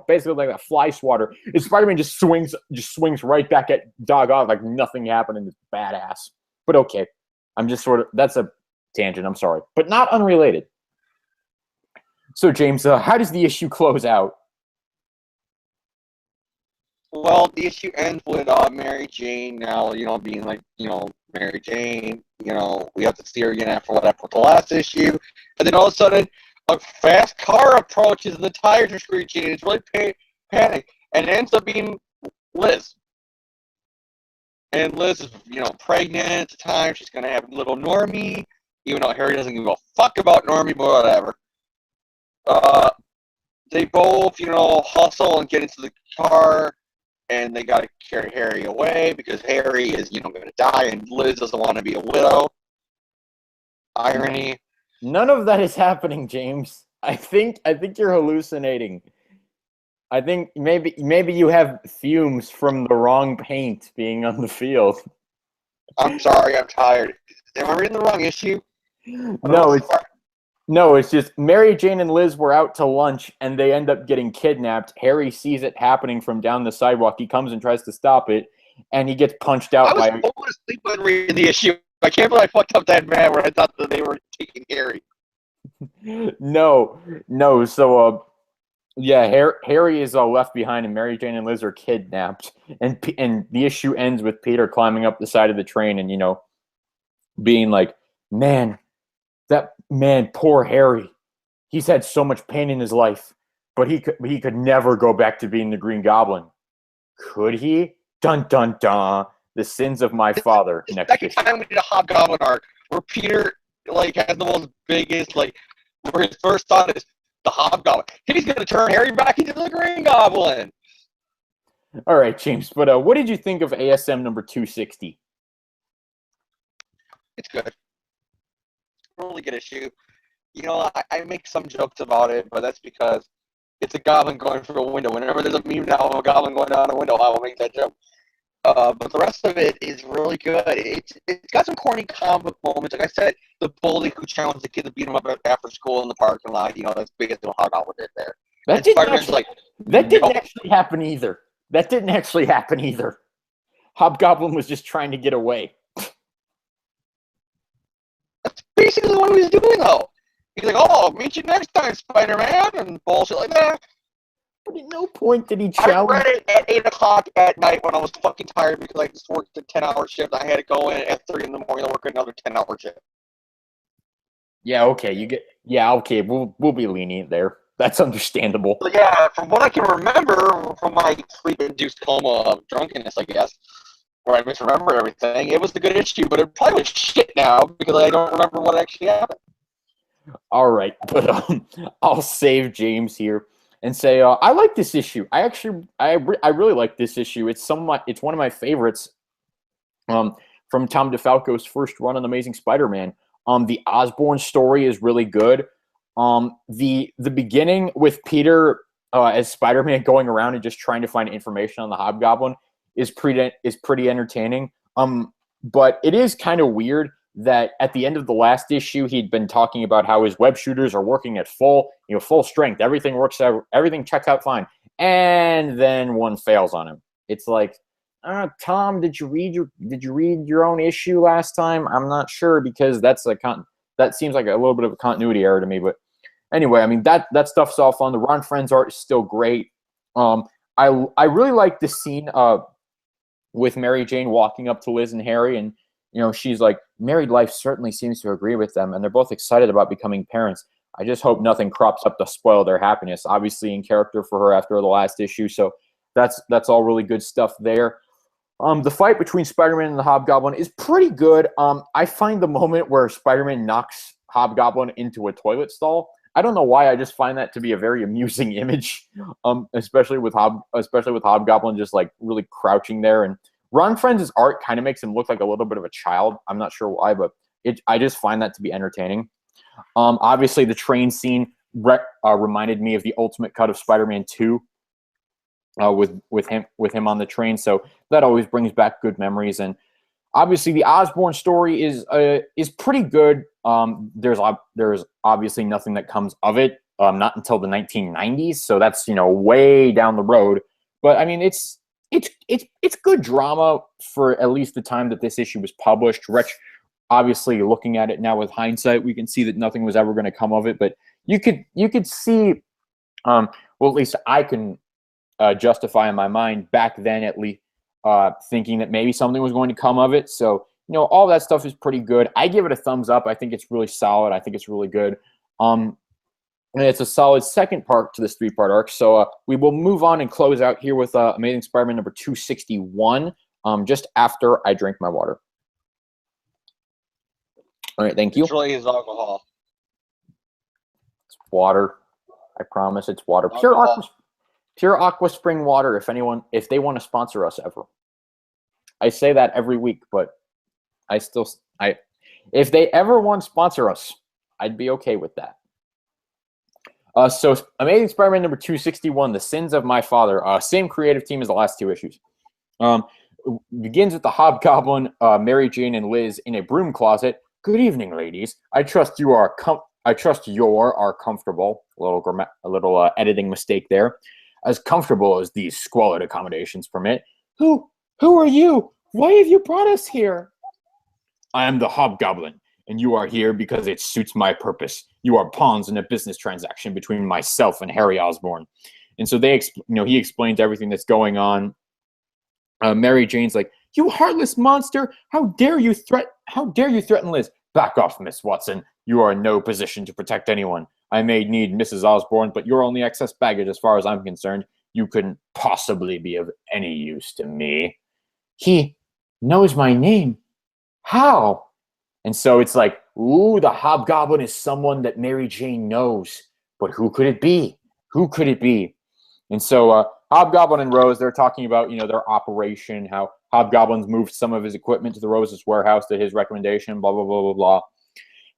Speaker 1: basically like a fly swatter. And Spider-Man just swings right back at Doc Ock like nothing happened, and it's badass. But okay, I'm just that's a tangent. I'm sorry, but not unrelated. So James, how does the issue close out?
Speaker 2: Well, the issue ends with Mary Jane now, being like, Mary Jane, we have to see her again after what happened with the last issue. And then all of a sudden, a fast car approaches and the tires are screeching and it's really panic. And it ends up being Liz. And Liz is, pregnant at the time. She's going to have little Normie, even though Harry doesn't give a fuck about Normie, but whatever. They both, hustle and get into the car. And they got to carry Harry away because Harry is, going to die, and Liz doesn't want to be a widow. Irony.
Speaker 1: None of that is happening, James. I think you're hallucinating. I think maybe you have fumes from the wrong paint being on the field.
Speaker 2: I'm sorry, I'm tired. Am I reading the wrong issue?
Speaker 1: No, it's just Mary Jane and Liz were out to lunch, and they end up getting kidnapped. Harry sees it happening from down the sidewalk. He comes and tries to stop it, and he gets punched out by...
Speaker 2: I was falling asleep when reading the issue. I can't believe I fucked up that bad where I thought that they were taking Harry.
Speaker 1: No. So, Harry is left behind, and Mary Jane and Liz are kidnapped. And the issue ends with Peter climbing up the side of the train and, being like, poor Harry. He's had so much pain in his life, but he could never go back to being the Green Goblin. Could he? Dun dun dun. The sins of my father.
Speaker 2: Next second time we did a Hobgoblin arc where Peter has the most biggest where his first thought is the Hobgoblin. He's gonna turn Harry back into the Green Goblin.
Speaker 1: All right, James. But what did you think of ASM number 260?
Speaker 2: It's good. Really good issue. I make some jokes about it, but that's because it's a goblin going through a window. Whenever there's a meme now of a goblin going down a window, I will make that joke. But the rest of it is really good. It's got some corny comic moments. Like I said, the bully who challenged the kid to beat him up after school in the parking lot. That's the biggest little Hobgoblin did there.
Speaker 1: That didn't actually happen either. Hobgoblin was just trying to get away.
Speaker 2: That's basically what he was doing, though. He's like, "Oh, meet you next time, Spider-Man," and bullshit like that.
Speaker 1: But at no point did he challenge.
Speaker 2: I read it at 8 o'clock at night when I was fucking tired because I just worked a 10-hour shift. I had to go in at 3 in the morning to work another 10-hour shift.
Speaker 1: Yeah, okay, okay, we'll be lenient there. That's understandable.
Speaker 2: But yeah, from what I can remember from my sleep-induced coma of drunkenness, I guess, where I misremember everything, it was a good issue, but it probably was shit now because I don't remember what actually happened.
Speaker 1: All right, but I'll save James here and say I like this issue. I really like this issue. It's one of my favorites from Tom DeFalco's first run on Amazing Spider-Man. The Osborn story is really good. The beginning with Peter as Spider-Man going around and just trying to find information on the Hobgoblin is pretty entertaining. But it is kind of weird that at the end of the last issue, he'd been talking about how his web shooters are working at full strength. Everything works out, everything checks out fine. And then one fails on him. It's like, Tom, did you read your own issue last time? I'm not sure because that seems like a little bit of a continuity error to me. But anyway, I mean that stuff's all fun. The Ron Friends art is still great. I really like the scene with Mary Jane walking up to Liz and Harry, and she's like, married life certainly seems to agree with them, and they're both excited about becoming parents. I just hope nothing crops up to spoil their happiness. Obviously, in character for her after the last issue, so that's all really good stuff there. The fight between Spider-Man and the Hobgoblin is pretty good. I find the moment where Spider-Man knocks Hobgoblin into a toilet stall, I don't know why, I just find that to be a very amusing image, especially with Hobgoblin just like really crouching there. And Ron Friends' art kind of makes him look like a little bit of a child. I'm not sure why, but I just find that to be entertaining. Obviously, the train scene reminded me of the Ultimate Cut of Spider-Man 2 with him on the train, so that always brings back good memories. And obviously, the Osborn story is pretty good. There's obviously nothing that comes of it, not until the 1990s, so that's way down the road. But I mean, it's good drama for at least the time that this issue was published. Obviously, looking at it now with hindsight, we can see that nothing was ever going to come of it. But you could see, well, at least I can justify in my mind back then, at least, thinking that maybe something was going to come of it. So all that stuff is pretty good. I give it a thumbs up. I think it's really solid. I think it's really good. And it's a solid second part to this 3-part arc. So we will move on and close out here with Amazing Spider-Man number 261, just after I drink my water. All right, thank you.
Speaker 2: It really is alcohol.
Speaker 1: It's water. I promise it's water. Pure Aqua Spring water. If they want to sponsor us ever, I say that every week, but if they ever want to sponsor us, I'd be okay with that. So Amazing Spider-Man number 261, The Sins of My Father. Same creative team as the last 2 issues. Begins with the Hobgoblin, Mary Jane, and Liz in a broom closet. Good evening, ladies. I trust you are comfortable. A little editing mistake there. As comfortable as these squalid accommodations permit. Who are you? Why have you brought us here? I am the Hobgoblin, and you are here because it suits my purpose. You are pawns in a business transaction between myself and Harry Osborn. And so he explains everything that's going on. Mary Jane's like, you heartless monster! How dare you threaten Liz? Back off, Miss Watson. You are in no position to protect anyone. I may need Mrs. Osborn, but you're only excess baggage as far as I'm concerned. You couldn't possibly be of any use to me. He knows my name. How? And so it's like, ooh, the Hobgoblin is someone that Mary Jane knows. But who could it be? Who could it be? And so Hobgoblin and Rose, they're talking about, their operation, how Hobgoblin's moved some of his equipment to the Rose's warehouse at his recommendation, blah, blah, blah, blah, blah.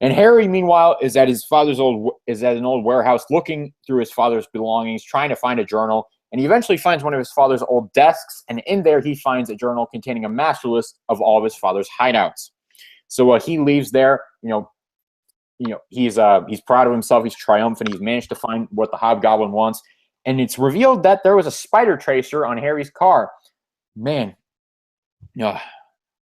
Speaker 1: And Harry, meanwhile, is at an old warehouse looking through his father's belongings, trying to find a journal. And he eventually finds one of his father's old desks, and in there he finds a journal containing a master list of all of his father's hideouts. So he leaves there. He's proud of himself. He's triumphant. He's managed to find what the Hobgoblin wants. And it's revealed that there was a spider tracer on Harry's car. Man,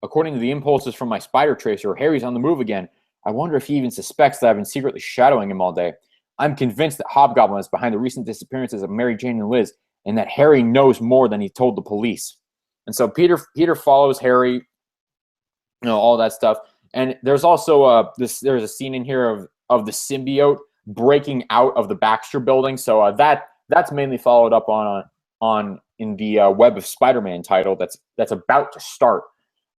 Speaker 1: according to the impulses from my spider tracer, Harry's on the move again. I wonder if he even suspects that I've been secretly shadowing him all day. I'm convinced that Hobgoblin is behind the recent disappearances of Mary Jane and Liz, and that Harry knows more than he told the police. And so Peter follows Harry, all that stuff. And there's also there's a scene in here of the symbiote breaking out of the Baxter building. So that's mainly followed up in the Web of Spider-Man title that's about to start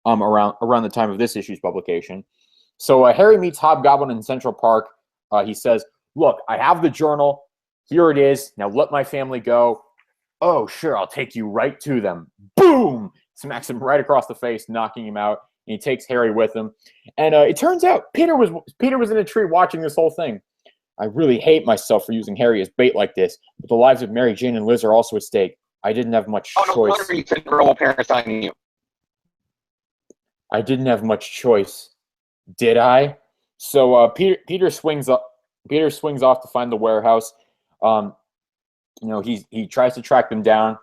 Speaker 1: around the time of this issue's publication. So Harry meets Hobgoblin in Central Park. He says, look, I have the journal. Here it is. Now let my family go. Oh, sure, I'll take you right to them. Boom! Smacks him right across the face, knocking him out. And he takes Harry with him. And it turns out Peter was in a tree watching this whole thing. I really hate myself for using Harry as bait like this, but the lives of Mary Jane and Liz are also at stake. I didn't have much choice.
Speaker 2: No wonder you couldn't roll parents on you.
Speaker 1: I didn't have much choice. Did I? So Peter swings off to find the warehouse. He tries to track them down.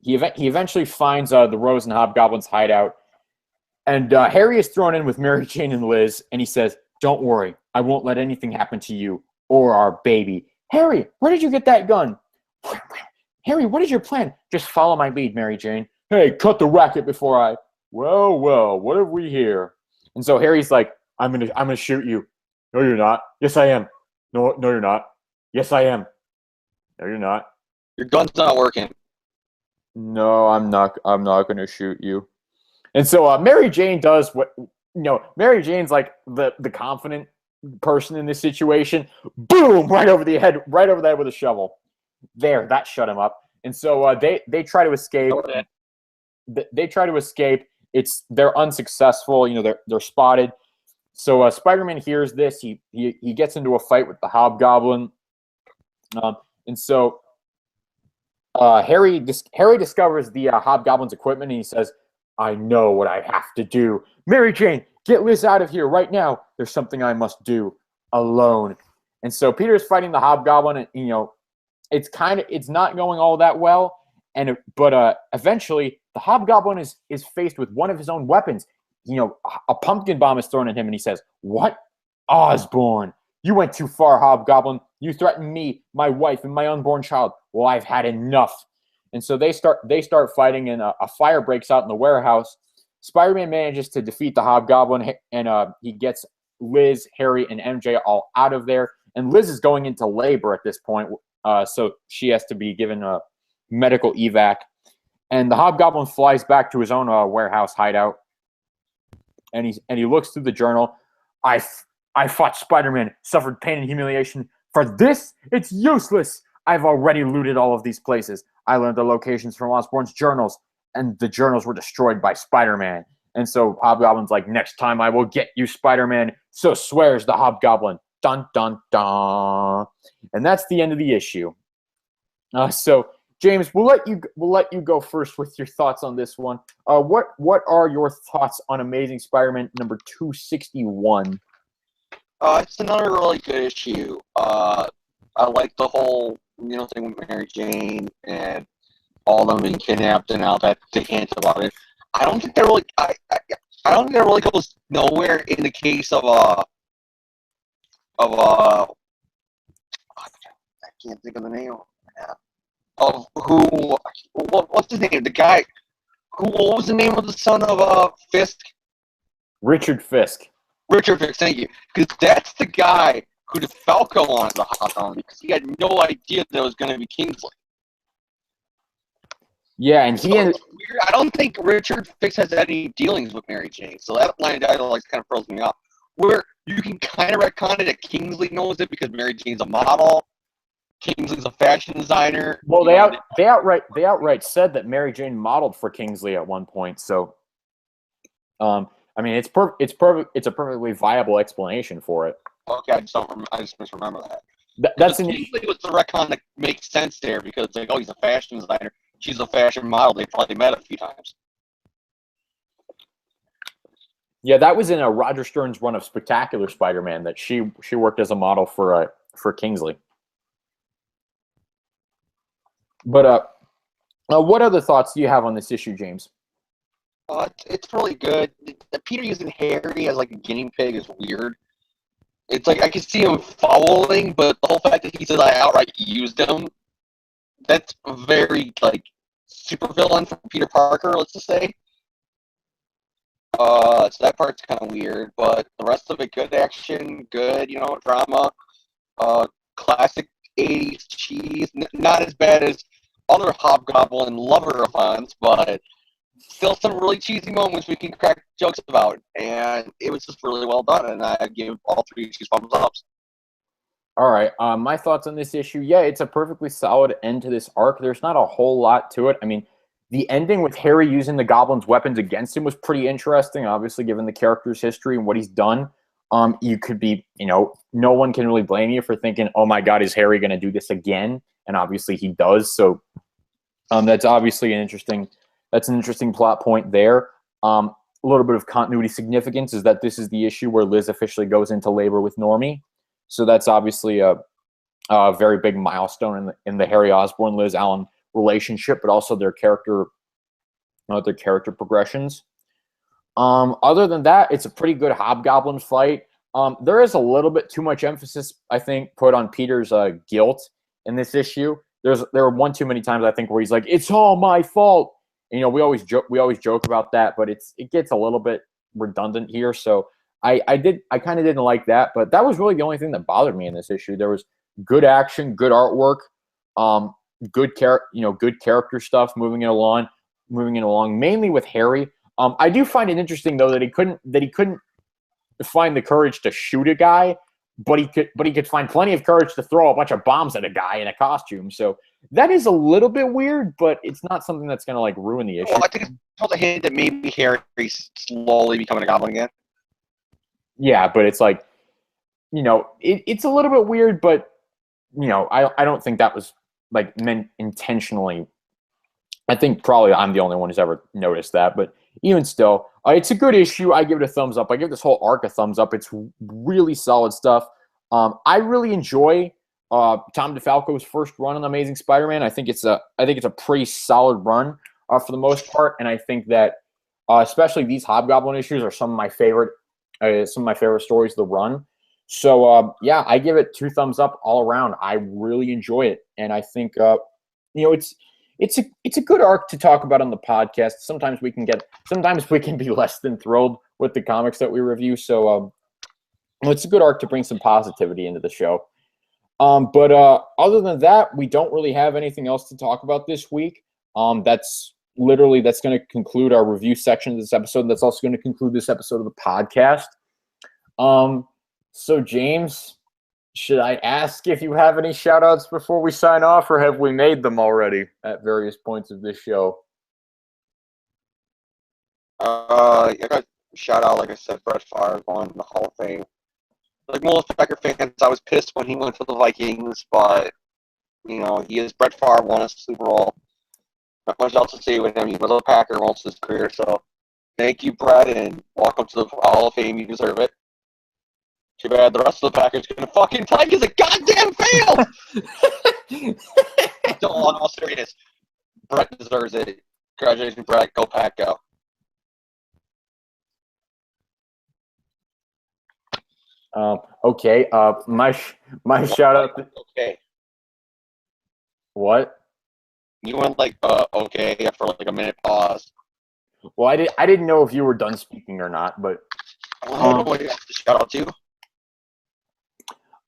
Speaker 1: He eventually finds the Rose and Hobgoblin's hideout, and Harry is thrown in with Mary Jane and Liz. And he says, "Don't worry, I won't let anything happen to you. or our baby. Harry, where did you get that gun? Harry, what is your plan? Just follow my lead, Mary Jane. Hey, cut the racket before I... Well, what have we here? And so Harry's like, I'm gonna shoot you. No, you're not. Yes, I am. No, you're not. Yes, I am. No, you're not.
Speaker 2: Your gun's not working.
Speaker 1: No, I'm not gonna shoot you. And so Mary Jane does what, Mary Jane's like the confident person in this situation. Boom! Right over the head with a shovel. There, that shut him up. And so they try to escape. They try to escape. They're unsuccessful. They're spotted. So Spider-Man hears this. He gets into a fight with the Hobgoblin. And so Harry discovers the Hobgoblin's equipment, and he says, I know what I have to do. Mary Jane, get Liz out of here right now. There's something I must do alone. And so Peter's fighting the Hobgoblin, and it's not going all that well. But eventually the Hobgoblin is faced with one of his own weapons. A pumpkin bomb is thrown at him, and he says, What? Osborn, you went too far, Hobgoblin. You threatened me, my wife, and my unborn child. Well, I've had enough. And so they start fighting, and a fire breaks out in the warehouse. Spider-Man manages to defeat the Hobgoblin, and he gets Liz, Harry, and MJ all out of there. And Liz is going into labor at this point, so she has to be given a medical evac. And the Hobgoblin flies back to his own warehouse hideout, and he looks through the journal. I fought Spider-Man, suffered pain and humiliation. For this, it's useless. I've already looted all of these places. I learned the locations from Osborn's journals, and the journals were destroyed by Spider-Man. And so Hobgoblin's like, next time I will get you, Spider-Man. So swears the Hobgoblin. Dun, dun, dun. And that's the end of the issue. So, James, we'll let you go first with your thoughts on this one. What are your thoughts on Amazing Spider-Man number 261?
Speaker 2: It's another really good issue. I like the whole thing with Mary Jane and all of them being kidnapped and how that they hint about it. I don't think that really. I don't think that really goes nowhere in the case of I can't think of the name of who. What's his name? The guy who. What was the name of the son of Fisk?
Speaker 1: Richard Fisk.
Speaker 2: Richard Fisk, thank you. Because that's the guy who the Falco wanted to hop on because he had no idea that it was going to be Kingsley.
Speaker 1: Yeah, and
Speaker 2: weird. I don't think Richard Fisk has any dealings with Mary Jane, so that line of dialogue kind of throws me off. Where you can kind of retcon it that Kingsley knows it because Mary Jane's a model, Kingsley's a fashion designer.
Speaker 1: Well, they outright said that Mary Jane modeled for Kingsley at one point. So, I mean, it's a perfectly viable explanation for it.
Speaker 2: Okay, I just misremember that.
Speaker 1: That's
Speaker 2: Kingsley was the retcon that makes sense there because it's like, oh, he's a fashion designer. She's a fashion model. They probably met a few times.
Speaker 1: Yeah, that was in a Roger Stern's run of Spectacular Spider-Man that she worked as a model for Kingsley. But what other thoughts do you have on this issue, James?
Speaker 2: It's really good. Peter using Harry as like a guinea pig is weird. It's like I can see him following, but the whole fact that he says I outright used him, that's very like super villain for Peter Parker, let's just say. So that part's kind of weird, but the rest of it, good action, good, drama, classic 80s cheese. Not as bad as other Hobgoblin lover-a-thons, but still some really cheesy moments we can crack jokes about, and it was just really well done, and I give all three issues thumbs ups.
Speaker 1: All right, my thoughts on this issue, yeah, it's a perfectly solid end to this arc. There's not a whole lot to it. I mean, the ending with Harry using the Goblin's weapons against him was pretty interesting, obviously, given the character's history and what he's done. You could be, no one can really blame you for thinking, oh my God, is Harry going to do this again? And obviously he does, so that's obviously an interesting plot point there. A little bit of continuity significance is that this is the issue where Liz officially goes into labor with Normie. So that's obviously a very big milestone in the Harry Osborn, Liz Allen relationship, but also their character progressions. Other than that, it's a pretty good Hobgoblin fight. There is a little bit too much emphasis, I think, put on Peter's guilt in this issue. There were one too many times I think where he's like, "It's all my fault." And, we always joke about that, but it gets a little bit redundant here. So I kind of didn't like that, but that was really the only thing that bothered me in this issue. There was good action, good artwork, good character stuff moving it along, mainly with Harry. I do find it interesting though that he couldn't find the courage to shoot a guy, but he could find plenty of courage to throw a bunch of bombs at a guy in a costume. So that is a little bit weird, but it's not something that's going to ruin the issue.
Speaker 2: Well, I think it's a hint that maybe Harry's slowly becoming a goblin again.
Speaker 1: Yeah, but it's it's a little bit weird, but I don't think that was meant intentionally. I think probably I'm the only one who's ever noticed that, but even still, it's a good issue. I give it a thumbs up. I give this whole arc a thumbs up. It's really solid stuff. I really enjoy Tom DeFalco's first run on Amazing Spider-Man. I think it's a pretty solid run for the most part, and I think that especially these Hobgoblin issues are some of my favorite stories of the run. So yeah, I give it 2 thumbs up all around. I really enjoy it, and I think it's a good arc to talk about on the podcast. Sometimes we can be less than thrilled with the comics that we review. So it's a good arc to bring some positivity into the show. But other than that, we don't really have anything else to talk about this week. That's going to conclude our review section of this episode. That's also going to conclude this episode of the podcast. So James, should I ask if you have any shout outs before we sign off, or have we made them already at various points of this show?
Speaker 2: I got shout out, like I said, Brett Favre going to the Hall of Fame. Like most Packer fans, I was pissed when he went to the Vikings, but he is Brett Favre, won a Super Bowl. Not much else to say with him. He was a Packer most of his career, so thank you, Brett, and welcome to the Hall of Fame. You deserve it. Too bad the rest of the Packers gonna fucking tie because it goddamn failed. No, in all seriousness, Brett deserves it. Congratulations, Brett. Go Pack, go.
Speaker 1: Okay. My shout out.
Speaker 2: Okay.
Speaker 1: What?
Speaker 2: You went okay after a minute pause.
Speaker 1: Well, I didn't know if you were done speaking or not, but
Speaker 2: I don't know what you have to shout out to.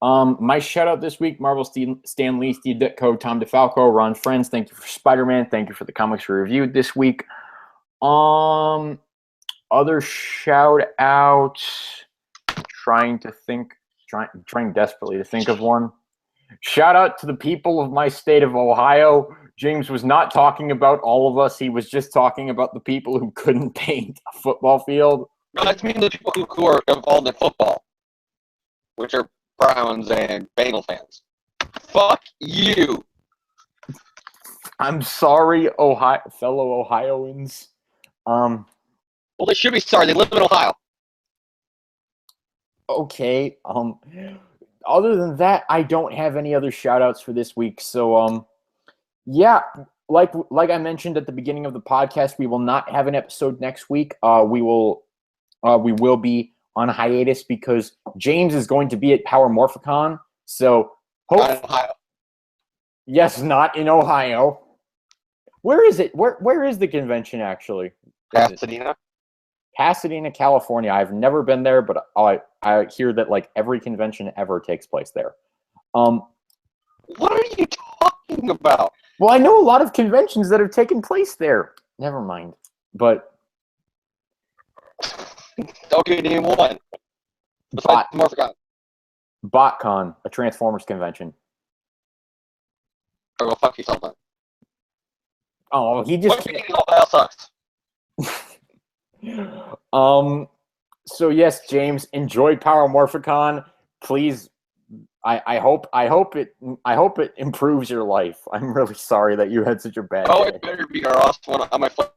Speaker 1: My shout out this week: Marvel Stan Lee, Steve Ditko, Tom DeFalco, Ron Friends. Thank you for Spider-Man. Thank you for the comics we reviewed this week. Other shout outs. Trying desperately to think of one. Shout out to the people of my state of Ohio. James was not talking about all of us. He was just talking about the people who couldn't paint a football field.
Speaker 2: No, that's mean the people who are involved in football, which are Browns and Bengal fans. Fuck you.
Speaker 1: I'm sorry, fellow Ohioans.
Speaker 2: Well, they should be sorry. They live in Ohio.
Speaker 1: Okay. Other than that, I don't have any other shout outs for this week. So yeah, like I mentioned at the beginning of the podcast, we will not have an episode next week. We will be on hiatus because James is going to be at Power Morphicon. So
Speaker 2: Not in Ohio.
Speaker 1: Yes, not in Ohio. Where is it? Where is the convention actually?
Speaker 2: Pasadena.
Speaker 1: Pasadena, California. I've never been there, but I hear that every convention ever takes place there.
Speaker 2: What are you talking about?
Speaker 1: Well, I know a lot of conventions that have taken place there. Never mind. But
Speaker 2: okay, name one. Besides Morphicon.
Speaker 1: BotCon, a Transformers convention.
Speaker 2: Or go fuck yourself then.
Speaker 1: Oh, he just
Speaker 2: Ohio sucks.
Speaker 1: So yes, James, enjoy Power Morphicon. Please, I hope it improves your life. I'm really sorry that you had such a bad day.
Speaker 2: It better be, or else on my flight,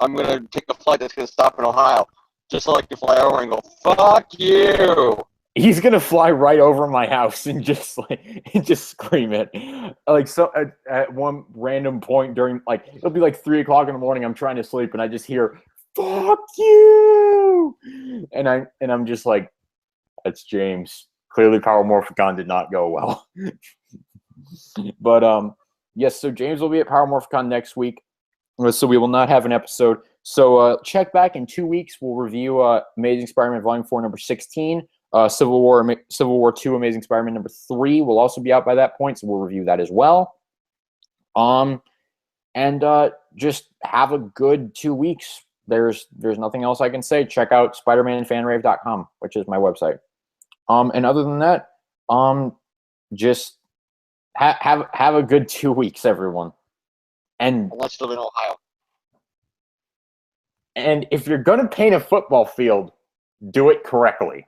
Speaker 2: I'm gonna take a flight that's gonna stop in Ohio, just so I can fly over and go, fuck you.
Speaker 1: He's gonna fly right over my house and just scream it. So at one random point during it'll be 3 o'clock in the morning. I'm trying to sleep and I just hear "fuck you," and I'm just That's James. Clearly, Power Morphicon did not go well. But yes, so James will be at Power Morphicon next week. So we will not have an episode. So check back in 2 weeks. We'll review Amazing Spider-Man Volume 4, number 16. Civil War 2, Amazing Spider-Man number 3 will also be out by that point, so we'll review that as well. And just have a good 2 weeks. There's nothing else I can say. Check out SpiderManFanRave.com, which is my website. And other than that, just have a good 2 weeks, everyone. And
Speaker 2: unless you live in Ohio.
Speaker 1: And if you're gonna paint a football field, do it correctly.